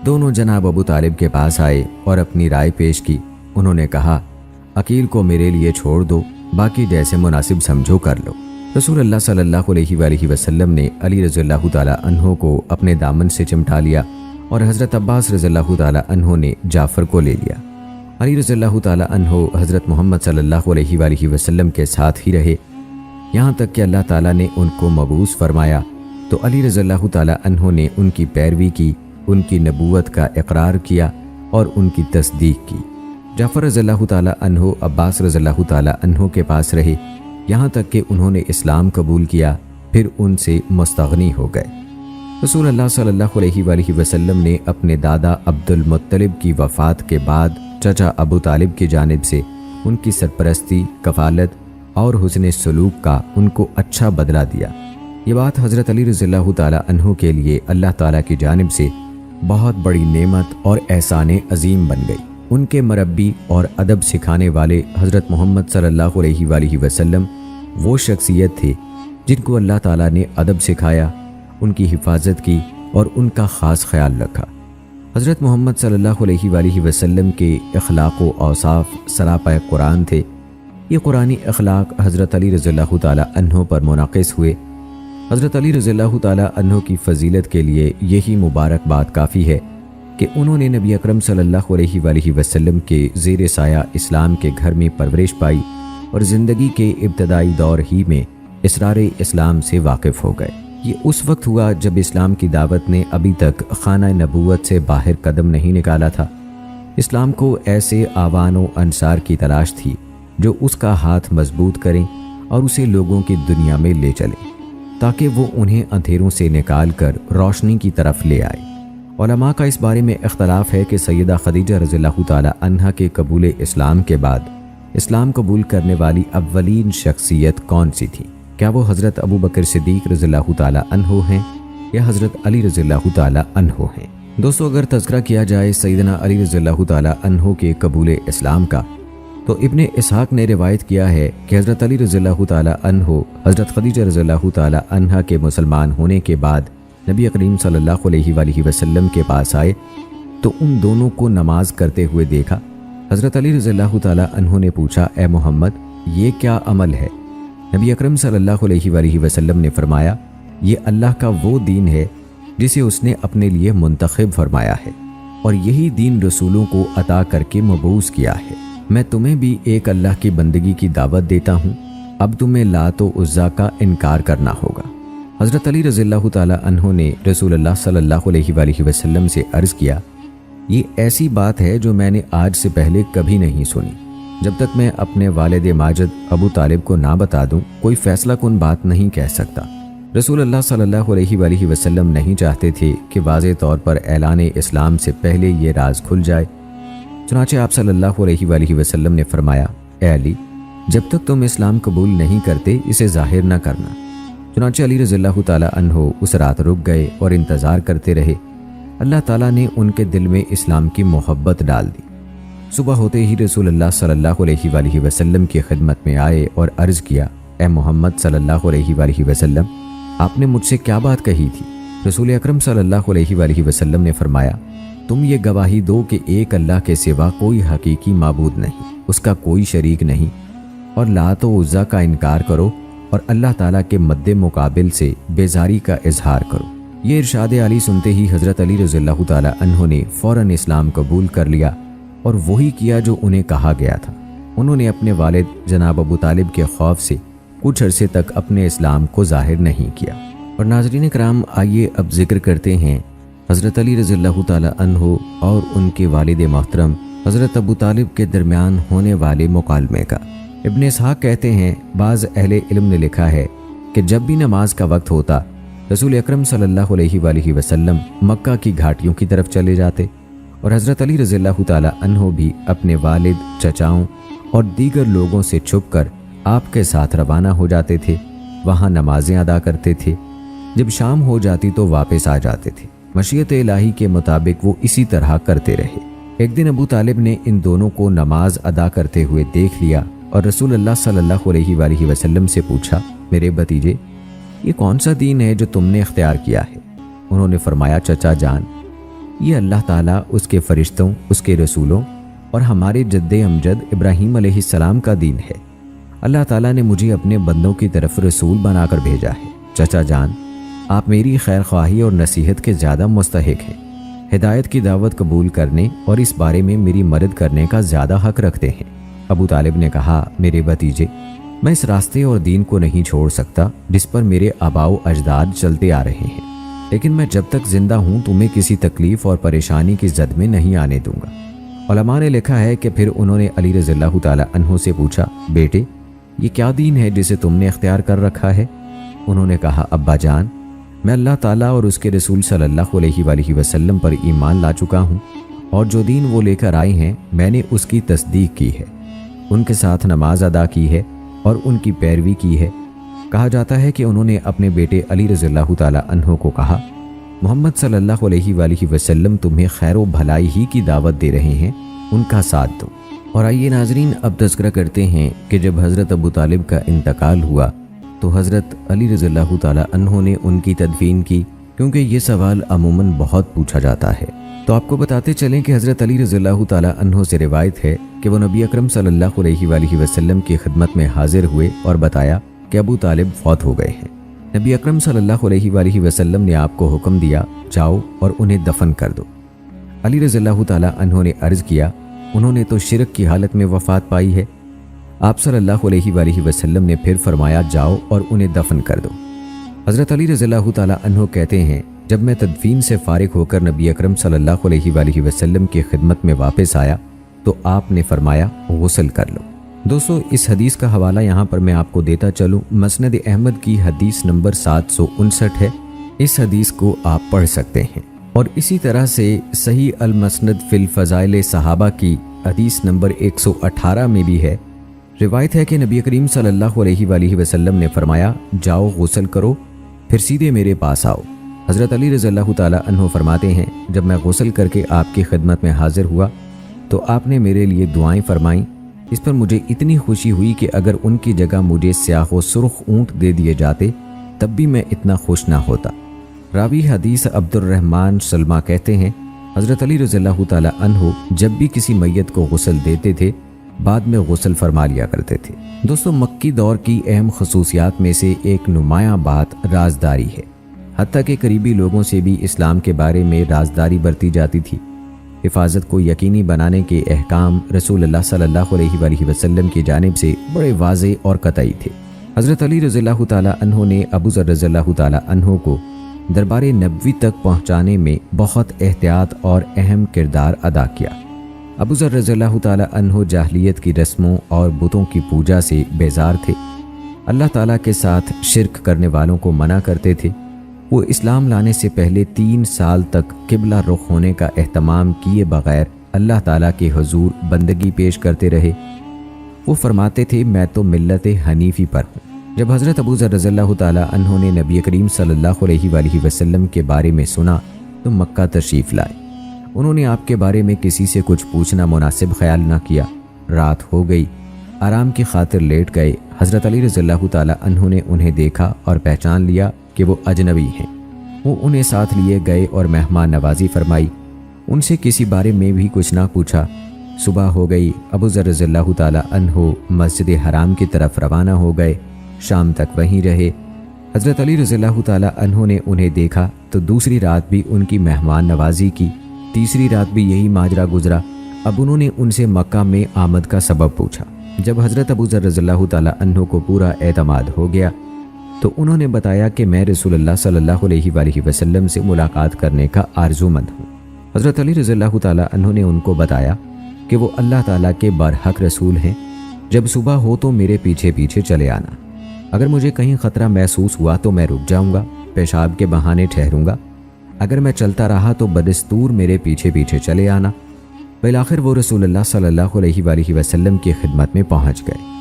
S1: दोनों जनाब अबू तालिब के पास आए और अपनी राय पेश की। उन्होंने कहा, अकील को मेरे लिए छोड़ दो, बाकी जैसे मुनासिब समझो कर लो। रसूल अल्लाह सल्लल्लाहु अलैहि वसल्लम ने अली रज़ियल्लाहु ताला अन्हो को अपने दामन से चिमटा लिया और हज़रत अब्बास रज़ियल्लाहु ताला अन्हो ने जाफ़र को ले लिया। अली रज़ियल्लाहु ताला अन्हो हज़रत मोहम्मद सल्लल्लाहु अलैहि वसल्लम के साथ ही रहे, यहाँ तक कि अल्लाह ताला ने उनको मबूस फरमाया तो अली रज़ियल्लाहु ताला अन्हो ने उनकी पैरवी की, उनकी नबूवत का इकरार किया और उनकी तस्दीक की। जाफ़र रज़ियल्लाहु ताला अन्हो अब्बास रज़ियल्लाहु ताला अन्हो के पास रहे, यहाँ तक कि उन्होंने इस्लाम कबूल किया, फिर उनसे मुस्तगनी हो गए। रसूल अल्लाह सल्लल्लाहु अलैहि वसल्लम ने अपने दादा अब्दुल मुत्तलिब की वफ़ात के बाद चचा अबू तालिब की जानिब से उनकी सरपरस्ती, कफ़ालत और हुस्न सलूक का उनको अच्छा बदला दिया। ये बात हज़रत अली रज़ियल्लाहु ताला अन्हु के लिए अल्लाह ताला की जानिब से बहुत बड़ी नेमत और एहसान अजीम बन गई। उनके मरब्बी और अदब सिखाने वाले हज़रत मोहम्मद सल्लल्लाहु अलैहि वसल्लम वो शख्सियत थे जिनको अल्लाह ताला ने अदब सिखाया, उनकी हिफाजत की और उनका ख़ास ख्याल रखा। हज़रत मोहम्मद सल्लल्लाहु अलैहि वसल्लम के अखलाक़ व औसाफ़ सरापा कुरान थे। ये कुरानी अखलाक हज़रत अली रज़ियल्लाहु ताला अन्हो पर मुनाक़िस हुए। हज़रत अली रज़ियल्लाहु ताला अन्हो की फ़जीलत के लिए यही मुबारकबाद काफ़ी है कि उन्होंने नबी अकरम सल्लल्लाहु अलैहि वसल्लम के ज़ेर साया इस्लाम के घर में परवरिश पाई और ज़िंदगी के इब्तदाई दौर ही में इसरार इस्लाम से वाकिफ़ हो गए। ये उस वक्त हुआ जब इस्लाम की दावत ने अभी तक खाना नबूवत से बाहर कदम नहीं निकाला था। इस्लाम को ऐसे आवान व अंसार की तलाश थी जो उसका हाथ मजबूत करें और उसे लोगों की दुनिया में ले चलें, ताकि वो उन्हें अंधेरों से निकाल कर रोशनी की तरफ ले आए। उलमा का इस बारे में इख्तलाफ है कि सैयदा खदीजा रज़ियल्लाहु ताला अन्हा के कबूल इस्लाम के बाद इस्लाम कबूल करने वाली अव्वलीन शख्सियत कौन सी थी। क्या वो हज़रत अबू बकर सिद्दीक़ रज़ियल्लाहु ताला अन्हु हैं या हज़रत अली रज़ियल्लाहु ताला अन्हु हैं। दोस्तों, अगर तज़किरा किया जाए सैयदना अली रज़ियल्लाहु ताला अन्हु के कबूल इस्लाम का, तो इब्ने इसहाक़ ने रिवायत किया है कि हज़रत अली रज़ियल्लाहु ताला अन्हु हज़रत खदीजा रज़ियल्लाहु ताला अन्हा के मुसलमान होने के बाद नबी करीम सल्लल्लाहु अलैहि वसल्लम के पास आए तो उन दोनों को नमाज करते हुए देखा। हज़रत अली रज़ियल्लाहु ताला अन्हु ने पूछा, ए मोहम्मद, ये क्या अमल है? नबी अकरम सल्लल्लाहु अलैहि वसल्लम ने फरमाया, ये अल्लाह का वो दीन है जिसे उसने अपने लिए मुंतखब फरमाया है और यही दीन रसूलों को अता करके मबूस किया है। मैं तुम्हें भी एक अल्लाह की बंदगी की दावत देता हूँ, अब तुम्हें लात व उज़्ज़ा का इनकार करना होगा। हज़रत अली रज़ियल्लाहु ताला अन्हु ने रसूल अल्लाह सल्लल्लाहु अलैहि वसल्लम से अर्ज़ किया, ये ऐसी बात है जो मैंने आज से पहले कभी नहीं सुनी। जब तक मैं अपने वालिद माजिद अबू तालिब को ना बता दूं, कोई फैसला कुन बात नहीं कह सकता। रसूल अल्लाह सल्लल्लाहु अलैहि वसल्लम नहीं चाहते थे कि वाज़े तौर पर ऐलान इस्लाम से पहले ये राज खुल जाए। चुनांचे आप सल्लल्लाहु अलैहि वसल्लम ने फरमाया, ए अली, जब तक तुम इस्लाम कबूल नहीं करते इसे जाहिर न करना। चुनांचे अली रज़ियल्लाहु ताला अन्हु उस रात रुक गए और इंतज़ार करते रहे। अल्लाह ताला ने उनके दिल में इस्लाम की मोहब्बत डाल दी। सुबह होते ही रसूल अल्लाह सल्लल्लाहु अलैहि वसल्लम की खिदमत में आए और अर्ज़ किया, ए मोहम्मद सल्लल्लाहु अलैहि वसल्लम, आपने मुझसे क्या बात कही थी? रसूल अकरम सल्लल्लाहु अलैहि वसल्लम ने फरमाया, तुम ये गवाही दो कि एक अल्लाह के सिवा कोई हकीकी माबूद नहीं, उसका कोई शरीक नहीं, और लात व उज़्ज़ा का इनकार करो और अल्लाह ताला के मद्दे मुकाबिल से बेजारी का इजहार करो। ये इरशाद अली सुनते ही हज़रत अली रज़ियल्लाहु ताला अन्हु ने फ़ौरन इस्लाम कबूल कर लिया और वही किया जो उन्हें कहा गया था। उन्होंने अपने वालिद जनाब अबू तालिब के खौफ से कुछ अरसे तक अपने इस्लाम को ज़ाहिर नहीं किया। और नाज़रीन कराम, आइए अब जिक्र करते हैं हज़रत अली रज़ियल्लाहु ताला अन्हु और उनके वालिद मोहतरम हज़रत अबू तालिब के दरमियान होने वाले मुकालमे का। इब्ने इसहाक़ कहते हैं, बाज़ अहले इल्म ने लिखा है कि जब भी नमाज का वक्त होता रसूल अकरम सल्लल्लाहु अलैहि वसल्लम मक्का की घाटियों की तरफ चले जाते और हज़रत अली रज़ियल्लाहु ताला अन्हु भी अपने वालिद, चचाओं और दीगर लोगों से छुपकर आपके साथ रवाना हो जाते थे। वहाँ नमाजें अदा करते थे। जब शाम हो जाती तो वापस आ जाते थे। मशीयत इलाही के मुताबिक वो इसी तरह करते रहे। एक दिन अबू तालिब ने इन दोनों को नमाज अदा करते हुए देख लिया और रसूल अल्लाह सल्लल्लाहु अलैहि वसल्लम से पूछा, मेरे भतीजे, ये कौन सा दीन है जो तुमने इख्तियार किया है? उन्होंने फरमाया, चचा जान, یہ اللہ ताला उसके फरिश्तों, उसके रसूलों और हमारे जद्दे अमजद इब्राहीम अलैहिस्सलाम का दीन है। अल्लाह ताला ने मुझे अपने बंदों की तरफ रसूल बनाकर भेजा है। चचा जान, आप मेरी खैर ख्वाही और नसीहत के ज़्यादा मुस्तहिक हैं। हिदायत की दावत कबूल करने और इस बारे में मेरी मदद करने का ज़्यादा हक रखते हैं। अबू तालिब ने कहा, मेरे भतीजे, मैं इस रास्ते और दीन को नहीं छोड़ सकता जिस पर मेरे आबाओ अजदाद चलते आ रहे हैं, लेकिन मैं जब तक जिंदा हूँ तुम्हें किसी तकलीफ और परेशानी की जद में नहीं आने दूंगा। उलमा ने लिखा है कि फिर उन्होंने अली रज़ियल्लाहु ताला अन्हु से पूछा, बेटे ये क्या दीन है जिसे तुमने इख्तियार कर रखा है? उन्होंने कहा, अब्बा जान, मैं अल्लाह ताला और उसके रसूल सल्लल्लाहु अलैहि वसल्लम पर ईमान ला चुका हूँ और जो दीन वो लेकर आए हैं मैंने उसकी तस्दीक की है, उनके साथ नमाज अदा की है और उनकी पैरवी की है। कहा जाता है कि उन्होंने अपने बेटे अली रज़ियल्लाहु ताला अन्हु को कहा, मोहम्मद सल्लल्लाहु अलैहि वसल्लम तुम्हें खैर व भलाई ही की दावत दे रहे हैं, उनका साथ दो। और आइए नाजरीन, अब तज़किरा करते हैं कि जब हज़रत अबू तालिब का इंतकाल हुआ तो हज़रत अली रज़ियल्लाहु ताला अन्हु ने उनकी तदफीन की, क्योंकि ये सवाल अमूमन बहुत पूछा जाता है। तो आपको बताते चलें कि हज़रत अली रज़ियल्लाहु ताला अन्हु से रिवायत है कि वो नबी अकरम सल्लल्लाहु अलैहि वसल्लम की खिदमत में हाजिर हुए और बताया कि अबू तालिब फौत हो गए हैं। नबी अकरम सल्लल्लाहु अलैहि वसल्लम ने आपको हुक्म दिया, जाओ और उन्हें दफन कर दो। अली रज़ियल्लाहु ताला अन्हु ने अर्ज़ किया, उन्होंने तो शिरक की हालत में वफ़ात पाई है। आप सल्लल्लाहु अलैहि वसल्लम ने फिर फरमाया, जाओ और उन्हें दफन कर दो। हज़रत अली रज़ियल्लाहु ताला अन्हु कहते हैं, जब मैं तदफीन से फारिग होकर नबी अकरम सल्लल्लाहु अलैहि वसल्लम की खिदमत में वापस आया तो आपने फरमाया, गुस्ल कर लो। दोस्तों, इस हदीस का हवाला यहाँ पर मैं आपको देता चलूँ। मसनद अहमद की हदीस नंबर 759 है। इस हदीस को आप पढ़ सकते हैं। और इसी तरह से सही अल मसनद फिल फ़ज़ाइल सहाबा की हदीस नंबर 118 में भी है। रिवायत है कि नबी करीम सल्लल्लाहु अलैहि वसल्लम ने फरमाया, जाओ गुस्ल करो, फिर सीधे मेरे पास आओ। हज़रत अली रज़ियल्लाहु ताला अन्हु फरमाते हैं, जब मैं गुस्ल करके आपकी खिदमत में हाजिर हुआ तो आपने मेरे लिए दुआएं फरमाईं। इस पर मुझे इतनी खुशी हुई कि अगर उनकी जगह मुझे स्याह व सुर्ख ऊँट दे दिए जाते तब भी मैं इतना खुश ना होता। रावी हदीस अब्दुर्रहमान सलमा कहते हैं, हज़रत अली रज़ियल्लाहु ताला अन्हु जब भी किसी मैयत को गुस्ल देते थे बाद में गुस्ल फरमा लिया करते थे। दोस्तों, मक्की दौर की अहम खसूसियात में से एक नुमायाँ बात राजदारी है। हत्ता के करीबी लोगों से भी इस्लाम के बारे में राजदारी बरती जाती थी। हिफाजत को यकीनी बनाने के अहकाम रसूलुल्लाह सल्लल्लाहु अलैहि वसल्लम की जानिब से बड़े वाज़े और कतई थे। हज़रत अली रज़ियल्लाहु ताला अन्हु ने अबू ज़र रज़ियल्लाहु ताला अन्हु को दरबार नबवी तक पहुँचाने में बहुत एहतियात और अहम किरदार अदा किया। अबू ज़र रज़ियल्लाहु ताला अन्हु जाहलियत की रस्मों और बुतों की पूजा से बेजार थे। अल्लाह ताला के साथ शिरक करने वालों को मना करते थे। वो इस्लाम लाने से पहले 3 साल तक किबला रुख होने का एहतमाम किए बगैर अल्लाह ताला के हुजूर बंदगी पेश करते रहे। वो फरमाते थे, मैं तो मिल्लत हनीफी पर हूँ। जब हज़रत अबू ज़र रज़ियल्लाहु ताला अन्हु ने नबी करीम सल्लल्लाहु अलैहि वसल्लम के बारे में सुना तो मक्का तशरीफ़ लाए। उन्होंने आपके बारे में किसी से कुछ पूछना मुनासिब ख्याल न किया। रात हो गई, आराम की खातिर लेट गए। हज़रत अली रज़ियल्लाहु ताला अन्हु ने उन्हें देखा और पहचान लिया कि वो अजनबी हैं। वो उन्हें साथ लिए गए और मेहमान नवाजी फरमाई। उनसे किसी बारे में भी कुछ ना पूछा। सुबह हो गई। अबू ज़र रज़ियल्लाहु ताला अन्हु मस्जिद हराम की तरफ रवाना हो गए। शाम तक वहीं रहे। हज़रत अली रज़ियल्लाहु ताला अन्हु ने उन्हें देखा तो दूसरी रात भी उनकी मेहमान नवाजी की। तीसरी रात भी यही माजरा गुजरा। अब उन्होंने उनसे मक्का में आमद का सबब पूछा। जब हज़रत अबू ज़र रज़ियल्लाहु ताला अन्हु को पूरा एतमाद हो गया तो उन्होंने बताया कि मैं रसूलुल्लाह सल्लल्लाहु अलैहि वसल्लम से मुलाकात करने का आरज़ूमंद हूँ। हज़रत अली रज़ियल्लाहु ताला अन्हु ने उनको बताया कि वो अल्लाह ताला के बरहक रसूल हैं। जब सुबह हो तो मेरे पीछे पीछे चले आना। अगर मुझे कहीं ख़तरा महसूस हुआ तो मैं रुक जाऊँगा, पेशाब के बहाने ठहरूँगा। अगर मैं चलता रहा तो बदस्तूर मेरे पीछे पीछे चले आना। बिलाखिर वो रसूलुल्लाह सल्लल्लाहु अलैहि वसल्लम की खिदमत में पहुँच गए।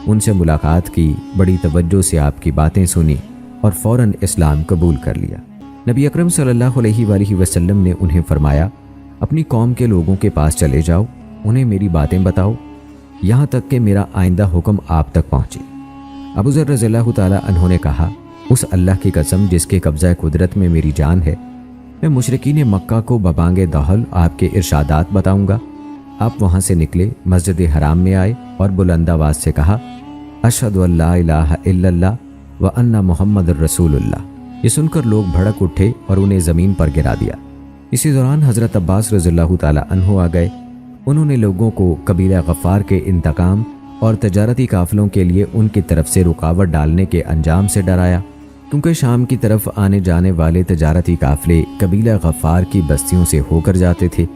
S1: उनसे मुलाकात की, बड़ी तवज्जो से आपकी बातें सुनी और फ़ौरन इस्लाम कबूल कर लिया। नबी अकरम सल्लल्लाहु अलैहि वसल्लम ने उन्हें फरमाया, अपनी कौम के लोगों के पास चले जाओ, उन्हें मेरी बातें बताओ, यहाँ तक कि मेरा आइंदा हुक्म आप तक पहुँचे। अबू ज़र रज़ियल्लाहु ताला अन्हु ने कहा, उस अल्लाह की कसम जिसके कब्ज़ा कुदरत में मेरी जान है, मैं मुशरिकीन मक्का को बबांगे दहल आपके इरशादात बताऊंगा। आप वहाँ से निकले, मस्जिद हराम में आए और बुलंद आवाज़ से कहा, अशहदु अल्ला इलाहा इल्लल्लाह व अन्ना मुहम्मद रसूलुल्लाह। ये सुनकर लोग भड़क उठे और उन्हें ज़मीन पर गिरा दिया। इसी दौरान हज़रत अब्बास रज़ियल्लाहु ताला अन्हु आ गए। उन्होंने लोगों को कबीला गफ़ार के इंतकाम और तजारती काफ़िलों के लिए उनकी तरफ से रुकावट डालने के अंजाम से डराया, क्योंकि शाम की तरफ आने जाने वाले तजारती काफ़िले कबीला गफ़ार की बस्तियों से होकर जाते थे।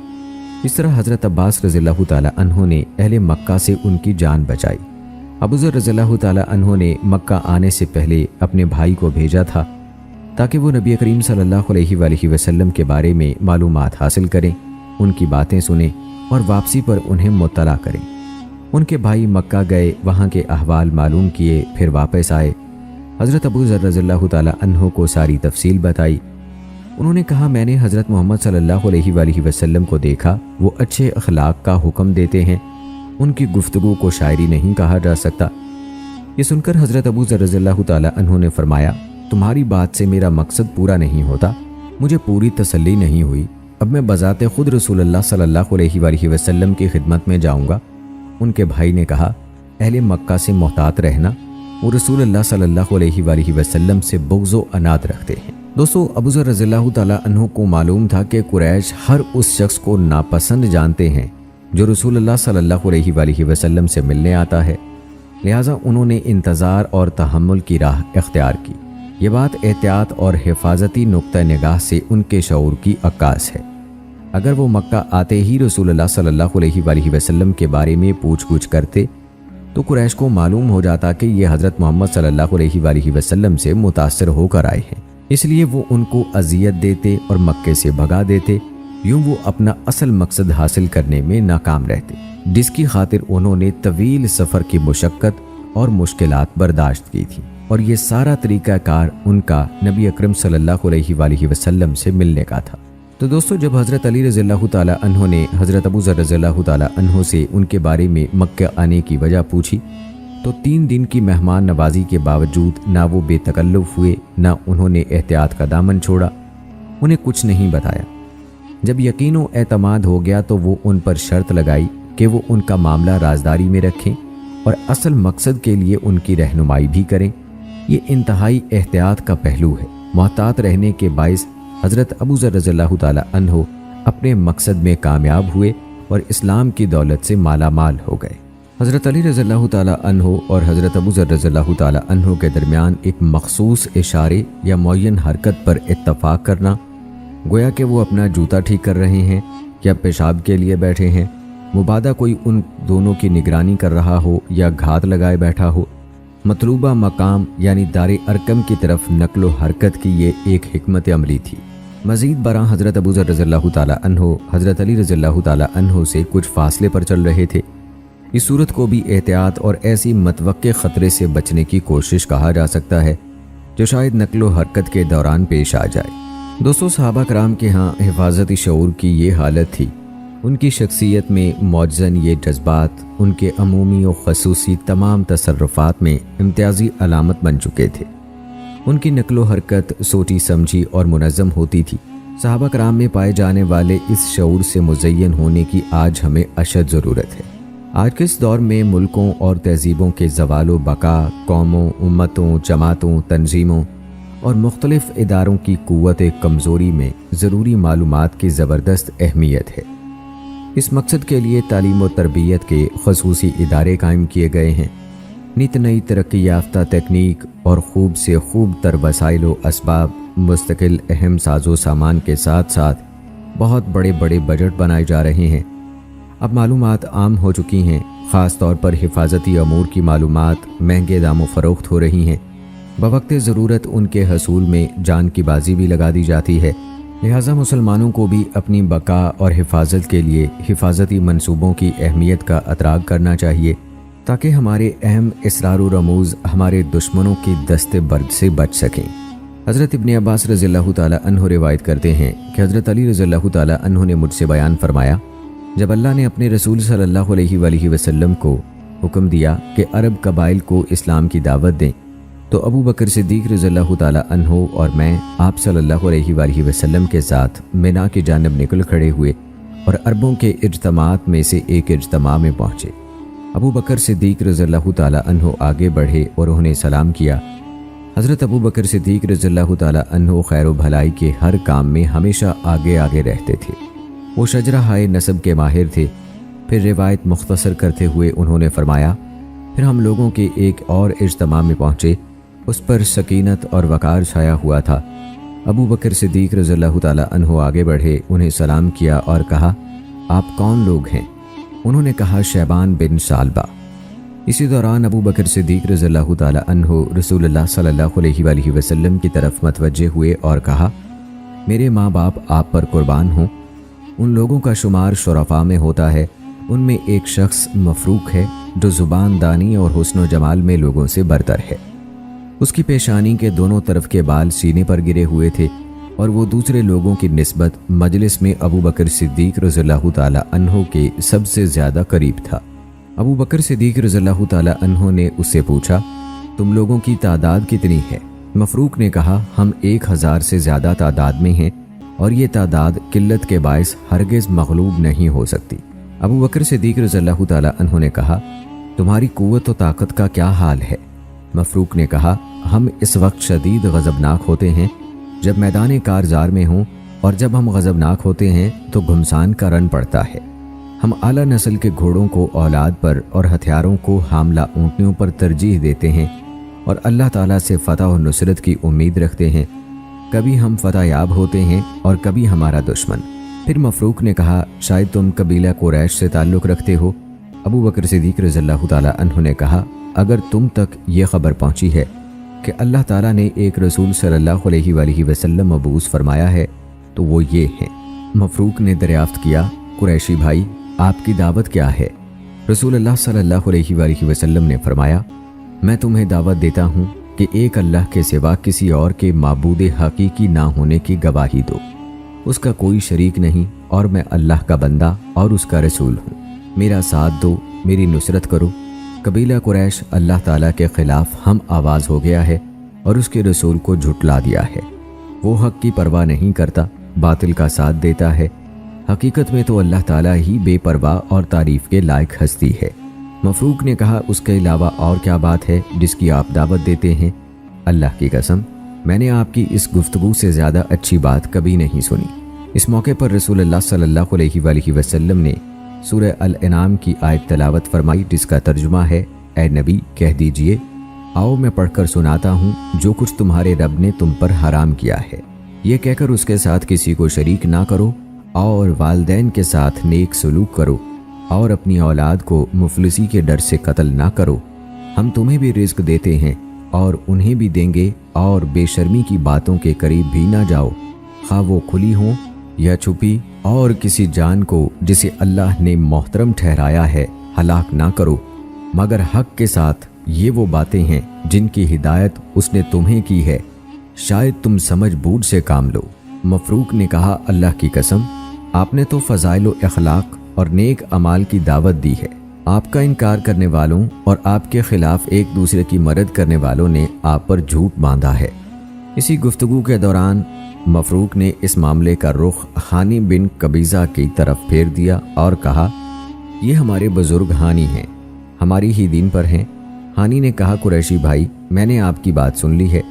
S1: इस तरह हज़रत अब्बास रज़ियल्लाहु ताला अन्हु ने अहले मक्का से उनकी जान बचाई। अबू ज़र रज़ियल्लाहु ताला अन्हु ने मक्का आने से पहले अपने भाई को भेजा था ताकि वो नबी करीम सल्लल्लाहु अलैहि वसल्लम के बारे में मालूमात हासिल करें, उनकी बातें सुने और वापसी पर उन्हें मुत्तला करें। उनके भाई मक्का गए, वहाँ के अहवाल मालूम किए, फिर वापस आए। हज़रत अबू ज़र रज़ियल्लाहु ताला अन्हु को सारी तफसील बताई। उन्होंने कहा, मैंने हज़रत मोहम्मद सल्लल्लाहु अलैहि वसल्लम को देखा, वो अच्छे अखलाक का हुक्म देते हैं, उनकी गुफ्तगू को शायरी नहीं कहा जा सकता। ये सुनकर हज़रत अबू ज़र रज़ियल्लाहु ताला अन्हु ने फरमाया, तुम्हारी बात से मेरा मकसद पूरा नहीं होता, मुझे पूरी तसल्ली नहीं हुई। अब मैं बज़ाते खुद रसूलुल्लाह सल्लल्लाहु अलैहि वसल्लम की खिदमत में जाऊंगा। उनके भाई ने कहा, अहले मक्का से मोहतात रहना, वो रसूलुल्लाह सल्लल्लाहु अलैहि वसल्लम से बुग़्ज़ व अनात रखते हैं। दोस्तों, अबू ज़र रज़ियल्लाहु ताला अन्हु को मालूम था कि कुरैश हर उस शख्स को नापसंद जानते हैं जो रसूलुल्लाह सल्लल्लाहु अलैहि वसल्लम से मिलने आता है, लिहाजा उन्होंने इंतज़ार और तहम्मुल की राह इख्तियार की। ये बात एहतियात और हिफाजती नुक्ता निगाह से उनके शऊर की अक्कास है। अगर वो मक्का आते ही रसूलुल्लाह सल्लल्लाहु अलैहि वसल्लम के बारे में पूछ करते तो कुरैश को मालूम हो जाता कि ये हज़रत मोहम्मद सल्लल्लाहु अलैहि वसल्लम से मुतासिर होकर आए हैं, इसलिए वो उनको अजियत देते और मक्के से भगा देते। यूं वो अपना असल मकसद हासिल करने में नाकाम रहते, जिसकी खातिर उन्होंने तवील सफ़र की मुशक्क़त और मुश्किलात बर्दाश्त की थी। और ये सारा तरीक़ाकार उनका नबी अकरम सल्लल्लाहु अलैहि वसल्लम से मिलने का था। तो दोस्तों, जब हज़रत अली रज़ियल्लाहु ताला अन्हु ने हज़रत अबू ज़र रज़ियल्लाहु ताला अन्हु से उनके बारे में मक्का आने की वजह पूछी तो 3 दिन की मेहमान नवाजी के बावजूद ना वो बेतकल्लुफ़ हुए, ना उन्होंने एहतियात का दामन छोड़ा, उन्हें कुछ नहीं बताया। जब यकीन व एतमाद हो गया तो वो उन पर शर्त लगाई कि वो उनका मामला राजदारी में रखें और असल मकसद के लिए उनकी रहनुमाई भी करें। ये इंतहाई एहतियात का पहलू है। मोहतात रहने के बाइस हज़रत अबू ज़र रज़ियल्लाहु ताला अन्हु अपने मकसद में कामयाब हुए और इस्लाम की दौलत से मालामाल हो गए। हज़रत अली रज़ियल्लाहु ताला अन्हु और हज़रत अबू ज़र रज़ियल्लाहु ताला अन्हु के दरमियान एक मखसूस इशारे या मुअय्यन हरकत पर इत्तफ़ाक़ करना, गोया कि वो अपना जूता ठीक कर रहे हैं या पेशाब के लिए बैठे हैं, मुबादा कोई उन दोनों की निगरानी कर रहा हो या घात लगाए बैठा हो, मतलूबा मकाम यानी दारे अरकम की तरफ नकलो हरकत की ये एक हिकमत अमली थी। मज़ीद बरा हज़रत अबू ज़र रज़ियल्लाहु ताला अन्हु हज़रत अली रज़ियल्लाहु ताला अन्हु से कुछ फासले पर चल रहे थे। इस सूरत को भी एहतियात और ऐसी मतवक्के ख़तरे से बचने की कोशिश कहा जा सकता है जो शायद नकलो हरकत के दौरान पेश आ जाए। दोस्तों, सहाबा कराम के यहाँ हिफाजती शऊर की ये हालत थी। उनकी शख्सियत में मौजज़न ये जज्बात उनके अमूमी और ख़ुसूसी तमाम तसर्रुफ़ात में इम्तियाज़ी अलामत बन चुके थे। उनकी नकलो हरकत सोची समझी और मुनज़्ज़म होती थी। सहाबा कराम में पाए जाने वाले इस शऊर से मुज़य्यन होने की आज हमें अशद ज़रूरत है। आज के इस दौर में मुल्कों और तहज़ीबों के ज़वालो बका, कौमों, उम्मतों, जमातों, तंजीमों और मुख्तलिफ़ इदारों की क़ुव्वत कमज़ोरी में ज़रूरी मालूमात की ज़बरदस्त अहमियत है। इस मकसद के लिए तालीम व तरबियत के ख़ुसूसी इदारे कायम किए गए हैं। नित नई तरक्की याफ्ता तकनीक और खूब से खूब तर वसाइल व असबाब, मुस्तकिल अहम साजो सामान के साथ साथ बहुत बड़े बड़े बजट बनाए जा रहे हैं। अब मालूमात आम हो चुकी हैं, ख़ास तौर पर हिफाजती अमूर की मालूमात महंगे दामों फ़रोख्त हो रही हैं। बवक़्त ज़रूरत उनके हसूल में जान की बाजी भी लगा दी जाती है। लिहाजा मुसलमानों को भी अपनी बका और हिफाजत के लिए हिफाजती मंसूबों की अहमियत का अतराग करना चाहिए ताकि हमारे अहम इसरार व रमूज़ हमारे दुश्मनों की दस्ते बर्द से बच सकें। हज़रत इब्न अब्बास रज़ियल्लाहु ताला अन्हु रिवायत करते हैं कि हज़रत अली रज़ियल्लाहु ताला अन्हु ने मुझसे बयान फरमाया, जब अल्लाह ने अपने रसूल सल्लल्लाहु अलैहि वसल्लम को हुक्म दिया कि अरब कबाइल को इस्लाम की दावत दें तो अबू बकर सिद्दीक रज़ियल्लाहु ताला अन्हो और मैं आप सल्लल्लाहु अलैहि वसल्लम के साथ मिना की जानिब निकल खड़े हुए और अरबों के इज्तमात में से एक इज्तमा में पहुँचे। अबू बकर सिद्दीक रज़ियल्लाहु ताला अन्हो आगे बढ़े और उन्हें सलाम किया। हज़रत अबू बकर सिद्दीक रज़ियल्लाहु ताला अन्हो खैर व भलाई के हर काम में हमेशा आगे आगे रहते थे। वो शजरा हाय नसब के माहिर थे। फिर रिवायत मुख्तसर करते हुए उन्होंने फरमाया, फिर हम लोगों के एक और इज्तमा में पहुँचे। उस पर सकीनत और वक़ार छाया हुआ था। अबू बकर सिद्दीक रज़ियल्लाहु ताला अन्हो आगे बढ़े, उन्हें सलाम किया और कहा, आप कौन लोग हैं? उन्होंने कहा, शैबान बिन सालबा। इसी दौरान अबू बकर सिद्दीक रज़ियल्लाहु ताला अन्हो रसूलुल्लाह सल्लल्लाहु अलैहि वसल्लम की तरफ मतवज्जे हुए और कहा, मेरे माँ बाप आप पर कुर्बान हों। उन लोगों का शुमार शुरफा में होता है, उनमें एक शख्स मफरूक है जो ज़ुबान दानी और हुस्न जमाल में लोगों से बरतर है। उसकी पेशानी के दोनों तरफ के बाल सीने पर गिरे हुए थे और वो दूसरे लोगों की निस्बत मजलिस में अबू बकर सिद्दीक रज़ियल्लाहु ताला अन्हो के सबसे ज़्यादा करीब था। अबू बकर सिद्दीक रज़ियल्लाहु ताला अन्हो ने उससे पूछा, तुम लोगों की तादाद कितनी है? मफरूक ने कहा, हम 1000 से ज़्यादा तादाद में हैं और ये तादाद किल्लत के बायस हरगिज़ मग़लूब नहीं हो सकती। अबू बकर सिद्दीक रज़ियल्लाहु ताला अन्हो ने कहा, तुम्हारी क़ुव्वत व ताकत का क्या हाल है? मफरूक ने कहा, हम इस वक्त शदीद गज़बनाक होते हैं जब मैदान कारज़ार में हों, और जब हम गज़बनाक होते हैं तो घुमसान का रन पड़ता है। हम आला नस्ल के घोड़ों को औलाद पर और हथियारों को हामला ऊँटनियों पर तरजीह देते हैं और अल्लाह ताला से फ़तह और नुसरत की उम्मीद रखते हैं। कभी हम फ़तहयाब होते हैं और कभी हमारा दुश्मन। फिर मफरूक ने कहा, शायद तुम कबीला कुरैश से ताल्लुक़ रखते हो। अबू बकर सिद्दीक रज़ियल्लाहु ताला अन्हु ने कहा, अगर तुम तक ये ख़बर पहुँची है कि अल्लाह ताला ने एक रसूल सल्लल्लाहु अलैहि वसल्लम मबूस फरमाया है तो वो ये हैं। मफरूक ने दरियाफ्त किया, कुरैशी भाई, आपकी दावत क्या है? रसूलुल्लाह सल्लल्लाहु अलैहि वसल्लम ने फरमाया, मैं तुम्हें दावत देता हूँ कि एक अल्लाह के सिवा किसी और के माबूद हकीकी ना होने की गवाही दो। उसका कोई शरीक नहीं और मैं अल्लाह का बंदा और उसका रसूल हूँ। मेरा साथ दो, मेरी नुसरत करो। कबीला कुरैश अल्लाह ताला के ख़िलाफ़ हम आवाज़ हो गया है और उसके रसूल को झुटला दिया है। वो हक़ की परवाह नहीं करता, बातिल का साथ देता है। हकीकत में तो अल्लाह ताला ही बेपरवाह और तारीफ़ के लायक हस्ती है। मफरूक ने कहा, उसके अलावा और क्या बात है जिसकी आप दावत देते हैं? अल्लाह की कसम, मैंने आपकी इस गुफ्तगू से ज़्यादा अच्छी बात कभी नहीं सुनी। इस मौके पर रसूलुल्लाह सल्लल्लाहु अलैहि वसल्लम ने सूरह अल-इनाम की आयत तलावत फरमाई, जिसका तर्जुमा है, ए नबी कह दीजिए, आओ मैं पढ़कर सुनाता हूँ जो कुछ तुम्हारे रब ने तुम पर हराम किया है। ये कहकर उसके साथ किसी को शरीक ना करो और वालिदैन के साथ नेक सलूक करो और अपनी औलाद को मुफलिसी के डर से कत्ल ना करो। हम तुम्हें भी रिज़्क देते हैं और उन्हें भी देंगे, और बेशर्मी की बातों के करीब भी ना जाओ, खा वो खुली हों या छुपी, और किसी जान को जिसे अल्लाह ने मोहतरम ठहराया है हलाक ना करो, मगर हक के साथ। ये वो बातें हैं जिनकी हिदायत उसने तुम्हें की है, शायद तुम समझ बूझ से काम लो। मफरूक ने कहा, अल्लाह की कसम, आपने तो फ़ज़ाइल व अखलाक और नेक अमाल की दावत दी है। आपका इनकार करने वालों और आपके ख़िलाफ़ एक दूसरे की मदद करने वालों ने आप पर झूठ बांधा है। इसी गुफ्तगू के दौरान मफरूक ने इस मामले का रुख हानी बिन कबीज़ा की तरफ फेर दिया और कहा, ये हमारे बुज़ुर्ग हानी हैं, हमारी ही दीन पर हैं। हानी ने कहा, कुरैशी भाई, मैंने आपकी बात सुन ली है,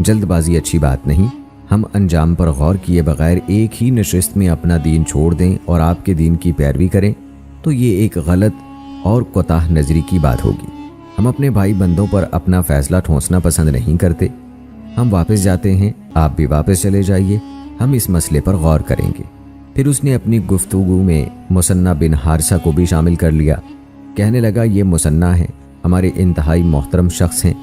S1: जल्दबाजी अच्छी बात नहीं। हम अंजाम पर गौर किए बगैर एक ही नशिस्त में अपना दीन छोड़ दें और आपके दीन की पैरवी करें तो ये एक गलत और कोताह नज़री की बात होगी। हम अपने भाई बंदों पर अपना फ़ैसला ठोंसना पसंद नहीं करते। हम वापस जाते हैं, आप भी वापस चले जाइए, हम इस मसले पर गौर करेंगे। फिर उसने अपनी गुफ्तगू में मुसन्ना बिन हारिसा को भी शामिल कर लिया। कहने लगा, ये मुसन्ना है, हमारे इंतहाई मोहतरम शख्स हैं,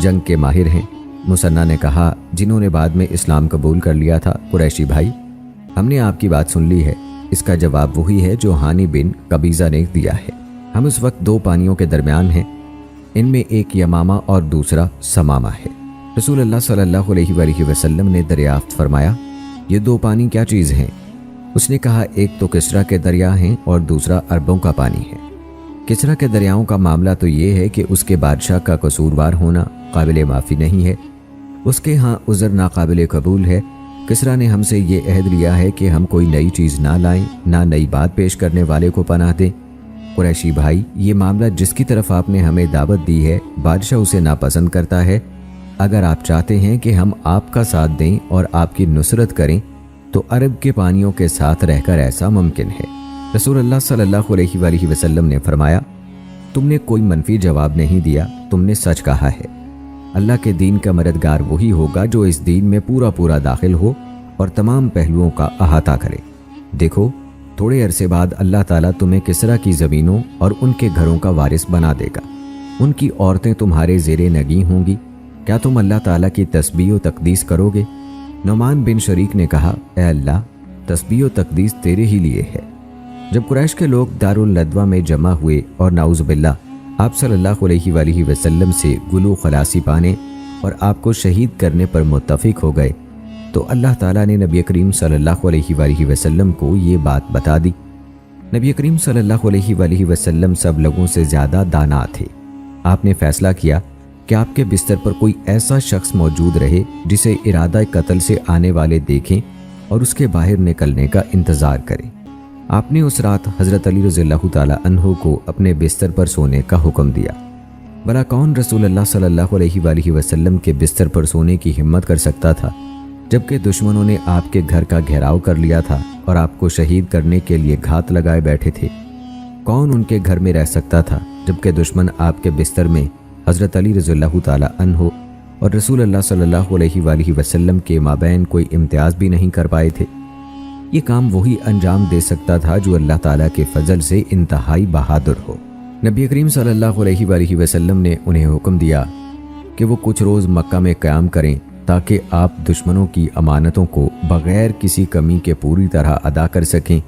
S1: जंग के माहिर हैं। मुसन्ना ने कहा, जिन्होंने बाद में इस्लाम कबूल कर लिया था, कुरैशी भाई, हमने आपकी बात सुन ली है। इसका जवाब वही है जो हानी बिन कबीज़ा ने दिया है। हम उस वक्त दो पानियों के दरमियान हैं, इनमें एक यमामा और दूसरा समामा है। रसूलुल्लाह सल्लल्लाहु अलैहि वसल्लम ने दरियाफ्त फरमाया, ये दो पानी क्या चीज़ हैं? उसने कहा, एक तो किस्रा के दरिया हैं और दूसरा अरबों का पानी है। किसरा के दरियाओं का मामला तो ये है कि उसके बादशाह का कसूरवार होना काबिल माफ़ी नहीं है, उसके यहाँ उज़र नाकाबिल कबूल है। किसरा ने हमसे ये अहद लिया है कि हम कोई नई चीज़ ना लाएं, ना नई बात पेश करने वाले को पनाह दें। कुरैशी भाई, ये मामला जिसकी तरफ आपने हमें दावत दी है, बादशाह उसे नापसंद करता है। अगर आप चाहते हैं कि हम आपका साथ दें और आपकी नुसरत करें तो अरब के पानियों के साथ रहकर ऐसा मुमकिन है। रसूलुल्लाह सल्लल्लाहु अलैहि वसल्लम ने फरमाया, तुमने कोई मनफी जवाब नहीं दिया, तुमने सच कहा है। अल्लाह के दीन का मददगार वही होगा जो इस दीन में पूरा पूरा दाखिल हो और तमाम पहलुओं का अहाता करे। देखो, थोड़े अरसे बाद अल्लाह ताला तुम्हें किसरा की ज़मीनों और उनके घरों का वारिस बना देगा। उनकी औरतें तुम्हारे ज़ेरे नगी होंगी। क्या तुम अल्लाह ताला की तस्बीह व तकदीस करोगे? नुमान बिन शरीक ने कहा, ए अल्लाह, तस्बीह व तकदीस तेरे ही लिए है। जब कुरैश के लोग दारुल नदवा में जमा हुए और नाउज़ बिल्लाह आप सल्लल्लाहु अलैहि वसल्लम से गुलू खलासी पाने और आपको शहीद करने पर मुत्तफिक हो गए तो अल्लाह ताला ने नबी करीम सल्लल्लाहु अलैहि वसल्लम को ये बात बता दी। नबी करीम सल्लल्लाहु अलैहि वसल्लम सब लोगों से ज़्यादा दाना थे। आपने फ़ैसला किया कि आपके बिस्तर पर कोई ऐसा शख्स मौजूद रहे जिसे इरादा कत्ल से आने वाले देखें और उसके बाहर निकलने का इंतज़ार करें। आपने उस रात हज़रत अली रज़ियल्लाहु ताला अन्हु को अपने बिस्तर पर सोने का हुक्म दिया। भला कौन रसूलुल्लाह सल्लल्लाहु अलैहि वसल्लम के बिस्तर पर सोने की हिम्मत कर सकता था जबकि दुश्मनों ने आपके घर का घेराव कर लिया था और आपको शहीद करने के लिए घात लगाए बैठे थे? कौन उनके घर में रह सकता था जबकि दुश्मन आपके बिस्तर में हज़रत अली रज़ियल्लाहु ताला अन्हु और रसूलुल्लाह सल्लल्लाहु अलैहि वसल्लम के माबैन कोई इम्तियाज़ भी नहीं कर पाए थे? ये काम वही अंजाम दे सकता था जो अल्लाह ताला के फजल से इंतहाई बहादुर हो। नबी करीम सल्लल्लाहु अलैहि वसल्लम ने उन्हें हुक्म दिया कि वो कुछ रोज़ मक्का में क़याम करें ताकि आप दुश्मनों की अमानतों को बग़ैर किसी कमी के पूरी तरह अदा कर सकें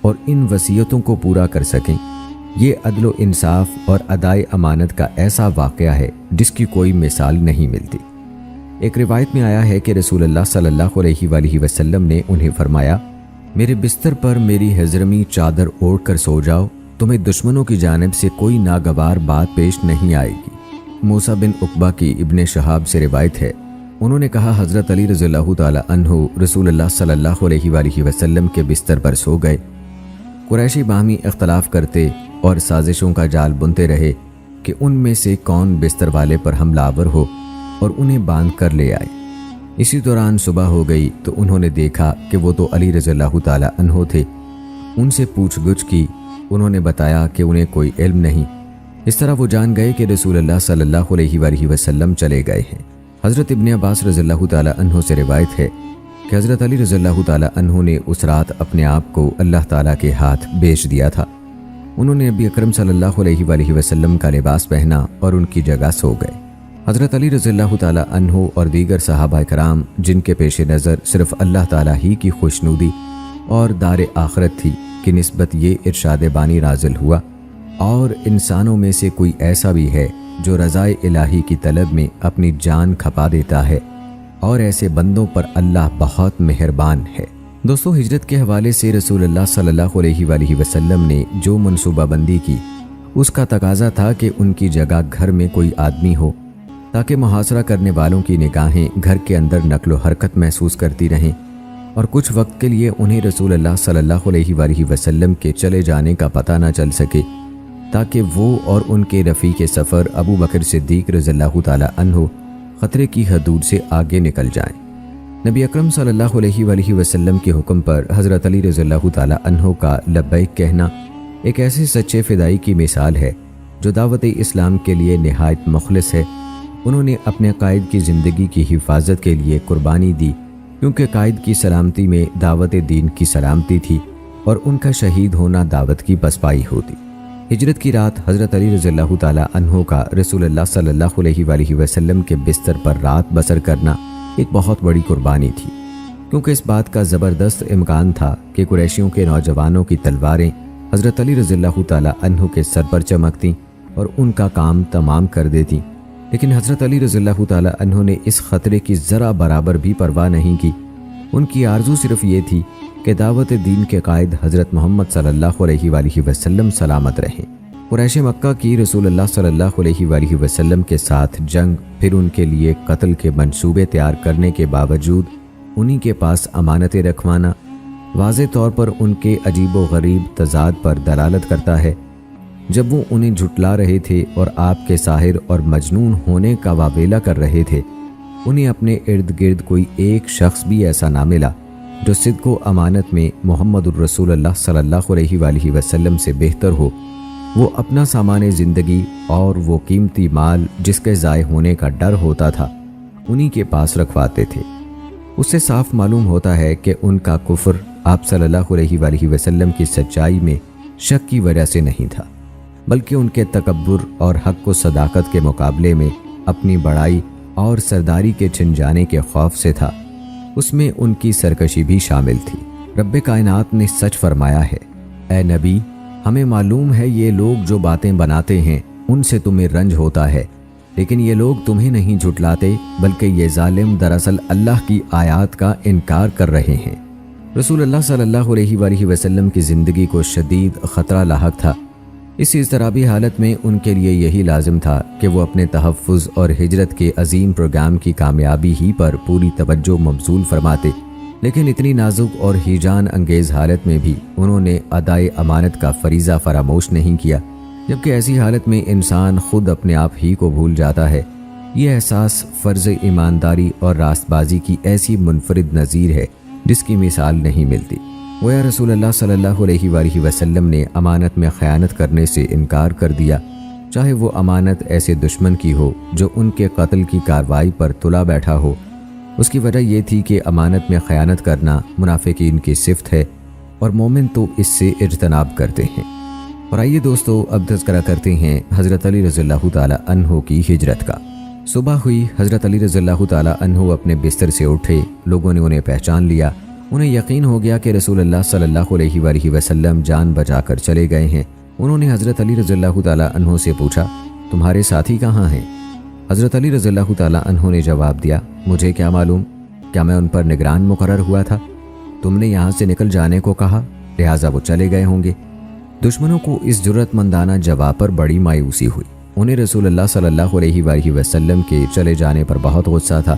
S1: और इन वसीयतों को पूरा कर सकें। ये अदल व इंसाफ और अदाए अमानत का ऐसा वाक़या है जिसकी कोई मिसाल नहीं मिलती। एक रिवायत में आया है कि रसूलुल्लाह सल्लल्लाहु अलैहि वसल्लम ने उन्हें फरमाया, मेरे बिस्तर पर मेरी हजरमी चादर ओढ़ कर सो जाओ, तुम्हें दुश्मनों की जानिब से कोई नागवार बात पेश नहीं आएगी। मूसा बिन उकबा की इब्ने शहाब से रिवायत है, उन्होंने कहा, हज़रत अली रज़ियल्लाहु ताला अन्हु रसूलुल्लाह सल्लल्लाहु अलैहि वसल्लम के बिस्तर पर सो गए। कुरैशी बाहमी इख्तलाफ करते और साजिशों का जाल बुनते रहे कि उनमें से कौन बिस्तर वाले पर हमलावर हो और उन्हें बांध कर ले आए। इसी दौरान सुबह हो गई तो उन्होंने देखा कि वो तो अली रज़ियल्लाहु ताला अन्हु थे। उनसे पूछगुछ की, उन्होंने बताया कि उन्हें कोई इल्म नहीं। इस तरह वो जान गए कि रसूलुल्लाह सल्लल्लाहु अलैहि वसल्लम चले गए हैं। हज़रत इब्ने अब्बास रज़ियल्लाहु ताला अन्हु से रिवायत है कि हज़रत अली रज़ियल्लाहु ताला अन्हु ने उस रात अपने आप को अल्लाह ताला के हाथ बेच दिया था। उन्होंने नबी अकरम सल्लल्लाहु अलैहि वसल्लम का लिबास पहना और उनकी जगह सो गए। हज़रत अली रज़ियल्लाहु ताला अन्हु और दीगर सहाबा कराम जिनके पेश नज़र सिर्फ अल्लाह ताला ही की खुशनुदी और दार आखरत थी कि निस्बत ये इरशाद बानी नाज़िल हुआ, और इंसानों में से कोई ऐसा भी है जो रज़ाए इलाही की तलब में अपनी जान खपा देता है, और ऐसे बंदों पर अल्लाह बहुत मेहरबान है। दोस्तों, हिजरत के हवाले से रसूलुल्लाह सल्लल्लाहु अलैहि वसल्लम ने जो मनसूबाबंदी की उसका तकाजा था कि उनकी जगह घर में कोई आदमी हो ताकि मुहासरा करने वालों की निगाहें घर के अंदर नक्लो हरकत महसूस करती रहें और कुछ वक्त के लिए उन्हें रसूलुल्लाह सल्लल्लाहु अलैहि वसल्लम के चले जाने का पता न चल सके, ताकि वो और उनके रफ़ीक़े सफ़र अबू बकर सिद्दीक़ रज़ियल्लाहु ताला अन्हु ख़तरे की हदूद से आगे निकल जाएं। नबी अकरम सल्लल्लाहु अलैहि वसल्लम के हुक्म पर हज़रत अली रज़ियल्लाहु ताला अन्हु का लब्बैक कहना एक ऐसे सच्चे फ़िदाई की मिसाल है जो दावत इस्लाम के लिए निहायत मुखलिस है। उन्होंने अपने कायद की ज़िंदगी की हिफाजत के लिए कुर्बानी दी, क्योंकि कायद की सलामती में दावत दीन की सलामती थी और उनका शहीद होना दावत की पसपाई होती। हिजरत की रात हज़रत अली रज़ियल्लाहु ताला अन्हु का रसूलुल्लाह सल्लल्लाहु अलैहि वसल्लम के बिस्तर पर रात बसर करना एक बहुत बड़ी कुर्बानी थी, क्योंकि इस बात का ज़बरदस्त इम्कान था कि कुरैशियों के नौजवानों की तलवारें हज़रत अली रज़ियल्लाहु ताला अन्हु के सर पर चमकतीं और उनका काम तमाम कर देती। लेकिन हज़रत अली रज़ियल्लाहु ताला अन्हु ने इस ख़तरे की ज़रा बराबर भी परवाह नहीं की। उनकी आरज़ू सिर्फ ये थी कि दावत दीन के कायद हज़रत मोहम्मद सल्लल्लाहु अलैहि वसल्लम सलामत रहें। قریش مکہ کی رسول اللہ صلی اللہ علیہ وآلہ وسلم کے ساتھ جنگ، پھر ان کے لیے قتل کے منصوبے تیار کرنے کے باوجود انہی کے پاس امانتیں رکھوانا واضح طور پر ان کے عجیب و غریب تضاد پر دلالت کرتا ہے۔ جب وہ انہیں جھٹلا رہے تھے اور آپ کے ساحر اور مجنون ہونے کا واویلا کر رہے تھے، انہیں اپنے ارد گرد کوئی ایک شخص بھی ایسا نہ ملا جو صدق و امانت میں محمد الرسول اللہ صلی اللہ علیہ وآلہ وسلم سے بہتر ہو۔ وہ اپنا سامان زندگی اور وہ قیمتی مال جس کے ضائع ہونے کا ڈر ہوتا تھا انہی کے پاس رکھواتے تھے۔ اس سے صاف معلوم ہوتا ہے کہ ان کا کفر آپ صلی اللہ علیہ وآلہ وسلم کی سچائی میں شک کی وجہ سے نہیں تھا، بلکہ ان کے تکبر اور حق و صداقت کے مقابلے میں اپنی بڑائی اور سرداری کے چھن جانے کے خوف سے تھا۔ اس میں ان کی سرکشی بھی شامل تھی۔ رب کائنات نے سچ فرمایا ہے، اے نبی، ہمیں معلوم ہے یہ لوگ جو باتیں بناتے ہیں ان سے تمہیں رنج ہوتا ہے، لیکن یہ لوگ تمہیں نہیں جھٹلاتے بلکہ یہ ظالم دراصل اللہ کی آیات کا انکار کر رہے ہیں۔ رسول اللہ صلی اللہ علیہ وآلہ وسلم کی زندگی کو شدید خطرہ لاحق تھا۔ اس اضطرابی حالت میں ان کے لیے یہی لازم تھا کہ وہ اپنے تحفظ اور ہجرت کے عظیم پروگرام کی کامیابی ہی پر پوری توجہ مبذول فرماتے، لیکن اتنی نازک اور ہیجان انگیز حالت میں بھی انہوں نے ادائے امانت کا فریضہ فراموش نہیں کیا، جبکہ ایسی حالت میں انسان خود اپنے آپ ہی کو بھول جاتا ہے۔ یہ احساس فرض ایمانداری اور راست بازی کی ایسی منفرد نظیر ہے جس کی مثال نہیں ملتی۔ گویا رسول اللہ صلی اللہ علیہ وآلہ وسلم نے امانت میں خیانت کرنے سے انکار کر دیا، چاہے وہ امانت ایسے دشمن کی ہو جو ان کے قتل کی کارروائی پر تلا بیٹھا ہو۔ اس کی وجہ یہ تھی کہ امانت میں خیانت کرنا منافقین کی صفت ہے اور مومن تو اس سے اجتناب کرتے ہیں۔ اور آئیے دوستو اب تذکرہ کرتے ہیں حضرت علی رضی اللہ تعالی عنہ کی ہجرت کا۔ صبح ہوئی، حضرت علی رضی اللہ تعالی عنہ اپنے بستر سے اٹھے، لوگوں نے انہیں پہچان لیا، انہیں یقین ہو گیا کہ رسول اللہ صلی اللہ علیہ وآلہ وسلم جان بچا کر چلے گئے ہیں۔ انہوں نے حضرت علی رضی اللہ تعالی عنہ سے پوچھا، تمہارے ساتھی کہاں ہیں؟ حضرت علی رضی اللہ تعالی عنہ نے جواب دیا، مجھے کیا معلوم، کیا میں ان پر نگران مقرر ہوا تھا؟ تم نے یہاں سے نکل جانے کو کہا، لہٰذا وہ چلے گئے ہوں گے۔ دشمنوں کو اس جرأت مندانہ جواب پر بڑی مایوسی ہوئی۔ انہیں رسول اللہ صلی اللہ علیہ وآلہ وسلم کے چلے جانے پر بہت غصہ تھا۔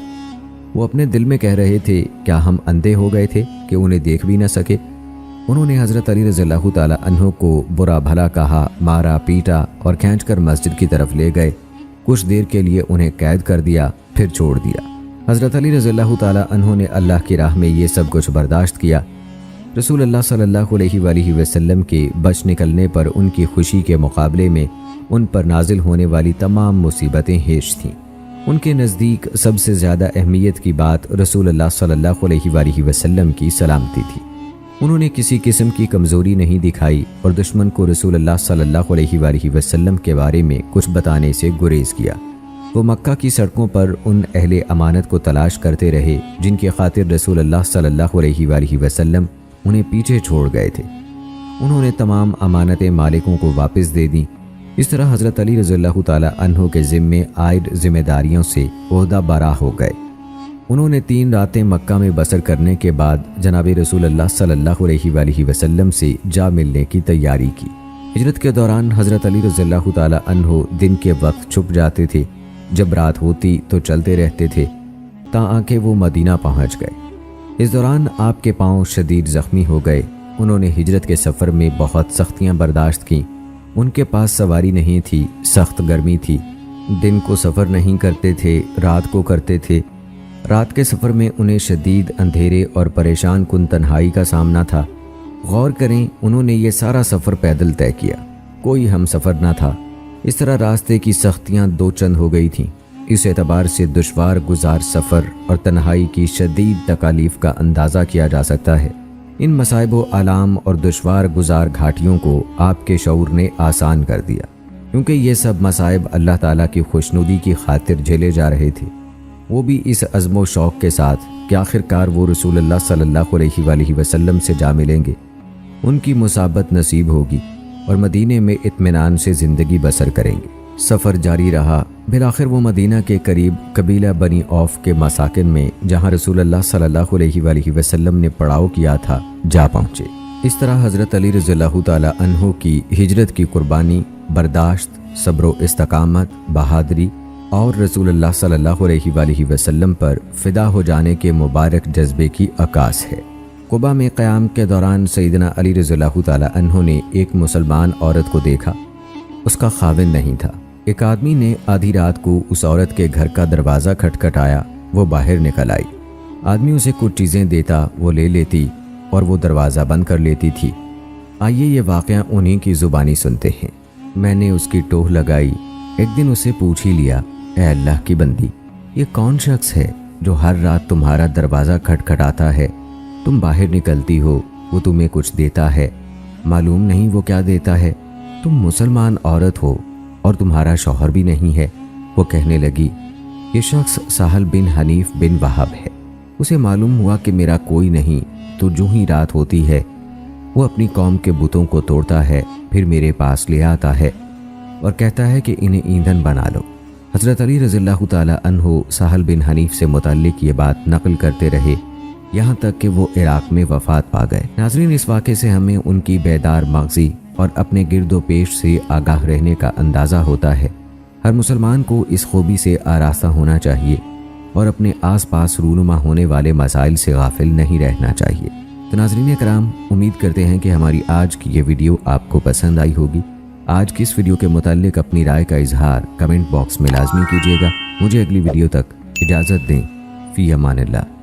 S1: وہ اپنے دل میں کہہ رہے تھے، کیا ہم اندھے ہو گئے تھے کہ انہیں دیکھ بھی نہ سکے؟ انہوں نے حضرت علی رضی اللہ تعالی عنہ کو برا بھلا کہا، مارا پیٹا اور کھینچ کر مسجد کی طرف لے گئے۔ کچھ دیر کے لیے انہیں قید کر دیا، پھر چھوڑ دیا۔ حضرت علی رضی اللہ تعالی عنہ نے اللہ کی راہ میں یہ سب کچھ برداشت کیا۔ رسول اللہ صلی اللہ علیہ وآلہ وسلم کے بچ نکلنے پر ان کی خوشی کے مقابلے میں ان پر نازل ہونے والی تمام مصیبتیں ہیش تھیں۔ ان کے نزدیک سب سے زیادہ اہمیت کی بات رسول اللہ صلی اللہ علیہ وآلہ وسلم کی سلامتی تھی۔ انہوں نے کسی قسم کی کمزوری نہیں دکھائی اور دشمن کو رسول اللہ صلی اللہ علیہ وآلہ وسلم کے بارے میں کچھ بتانے سے گریز کیا۔ وہ مکہ کی سڑکوں پر ان اہل امانت کو تلاش کرتے رہے جن کی خاطر رسول اللہ صلی اللہ علیہ وآلہ وسلم انہیں پیچھے چھوڑ گئے تھے۔ انہوں نے تمام امانتیں مالکوں کو واپس دے دیں۔ اس طرح حضرت علی رضی اللہ تعالی عنہ کے ذمے عائد ذمہ داریوں سے عہدہ برا ہو گئے۔ انہوں نے 3 راتیں مکہ میں بسر کرنے کے بعد جناب رسول اللہ صلی اللہ علیہ وآلہ وسلم سے جا ملنے کی تیاری کی۔ ہجرت کے دوران حضرت علی رضی اللہ تعالی عنہ دن کے وقت چھپ جاتے تھے، جب رات ہوتی تو چلتے رہتے تھے تاکہ وہ مدینہ پہنچ گئے۔ اس دوران آپ کے پاؤں شدید زخمی ہو گئے۔ انہوں نے ہجرت کے سفر میں بہت سختیاں برداشت کیں۔ ان کے پاس سواری نہیں تھی، سخت گرمی تھی، دن کو سفر نہیں کرتے تھے، رات کو کرتے تھے۔ رات کے سفر میں انہیں شدید اندھیرے اور پریشان کن تنہائی کا سامنا تھا۔ غور کریں، انہوں نے یہ سارا سفر پیدل طے کیا، کوئی ہم سفر نہ تھا۔ اس طرح راستے کی سختیاں 2 چند ہو گئی تھیں۔ اس اعتبار سے دشوار گزار سفر اور تنہائی کی شدید تکالیف کا اندازہ کیا جا سکتا ہے۔ ان مصائب و آلام اور دشوار گزار گھاٹیوں کو آپ کے شعور نے آسان کر دیا، کیونکہ یہ سب مصائب اللہ تعالیٰ کی خوشنودی کی خاطر جھیلے جا رہے تھے، وہ بھی اس عزم و شوق کے ساتھ کہ آخر کار وہ رسول اللہ صلی اللہ علیہ وآلہ وسلم سے جا ملیں گے، ان کی مصابت نصیب ہوگی اور مدینے میں اطمینان سے زندگی بسر کریں گے۔ سفر جاری رہا۔ بالآخر وہ مدینہ کے قریب قبیلہ بنی عوف کے مساکن میں، جہاں رسول اللہ صلی اللہ علیہ وآلہ وسلم نے پڑاؤ کیا تھا، جا پہنچے۔ اس طرح حضرت علی رضی اللہ تعالی عنہ کی ہجرت کی قربانی बर्दाश्त, सब्र इस्तकामत, बहादुरी और रसूलुल्लाह सल्लल्लाहु अलैहि वसल्लम पर फ़िदा हो जाने के मुबारक जज्बे की अक्कास है। कुबा में क़याम के दौरान सैयदना अली रज़ियल्लाहु ताला अन्हु ने एक मुसलमान औरत को देखा। उसका खाविंद नहीं था। एक आदमी ने आधी रात को उस औरत के घर का दरवाज़ा खटखटाया। वो बाहर निकल आई। आदमी उसे कुछ चीज़ें देता, वो ले लेती और वो दरवाज़ा बंद कर लेती थी। आइए ये वाक़या उन्हीं की ज़ुबानी सुनते हैं। मैंने उसकी टोह लगाई। एक दिन उसे पूछ ही लिया, ए अल्लाह की बंदी, ये कौन शख्स है जो हर रात तुम्हारा दरवाज़ा खटखटाता है? तुम बाहर निकलती हो, वो तुम्हें कुछ देता है, मालूम नहीं वो क्या देता है। तुम मुसलमान औरत हो और तुम्हारा शौहर भी नहीं है। वो कहने लगी, ये शख्स साहल बिन हनीफ बिन वहाब है। उसे मालूम हुआ कि मेरा कोई नहीं, तो जो ही रात होती है वो अपनी कौम के बुतों को तोड़ता है, फिर मेरे पास ले आता है और कहता है कि इन्हें ईंधन बना लो। हज़रत अली रज़ियल्लाहु ताला अन्हु साहल बिन हनीफ से मुताल्लिक़ ये बात नकल करते रहे, यहाँ तक कि वो इराक़ में वफ़ात पा गए। नाज़रीन, इस वाक़े से हमें उनकी बेदार मग़ज़ी और अपने गिरदो पेश से आगाह रहने का अंदाज़ा होता है। हर मुसलमान को इस खूबी से आरास्ता होना चाहिए और अपने आस पास रूनुमा होने वाले मसाइल से गाफिल नहीं रहना चाहिए। तो नाज़रीन कराम, उम्मीद करते हैं कि हमारी आज की ये वीडियो आपको पसंद आई होगी। आज की इस वीडियो के मुताल्लिक़ अपनी राय का इजहार कमेंट बॉक्स में लाजमी कीजिएगा। मुझे अगली वीडियो तक इजाज़त दें। फ़ी अमानिल्लाह।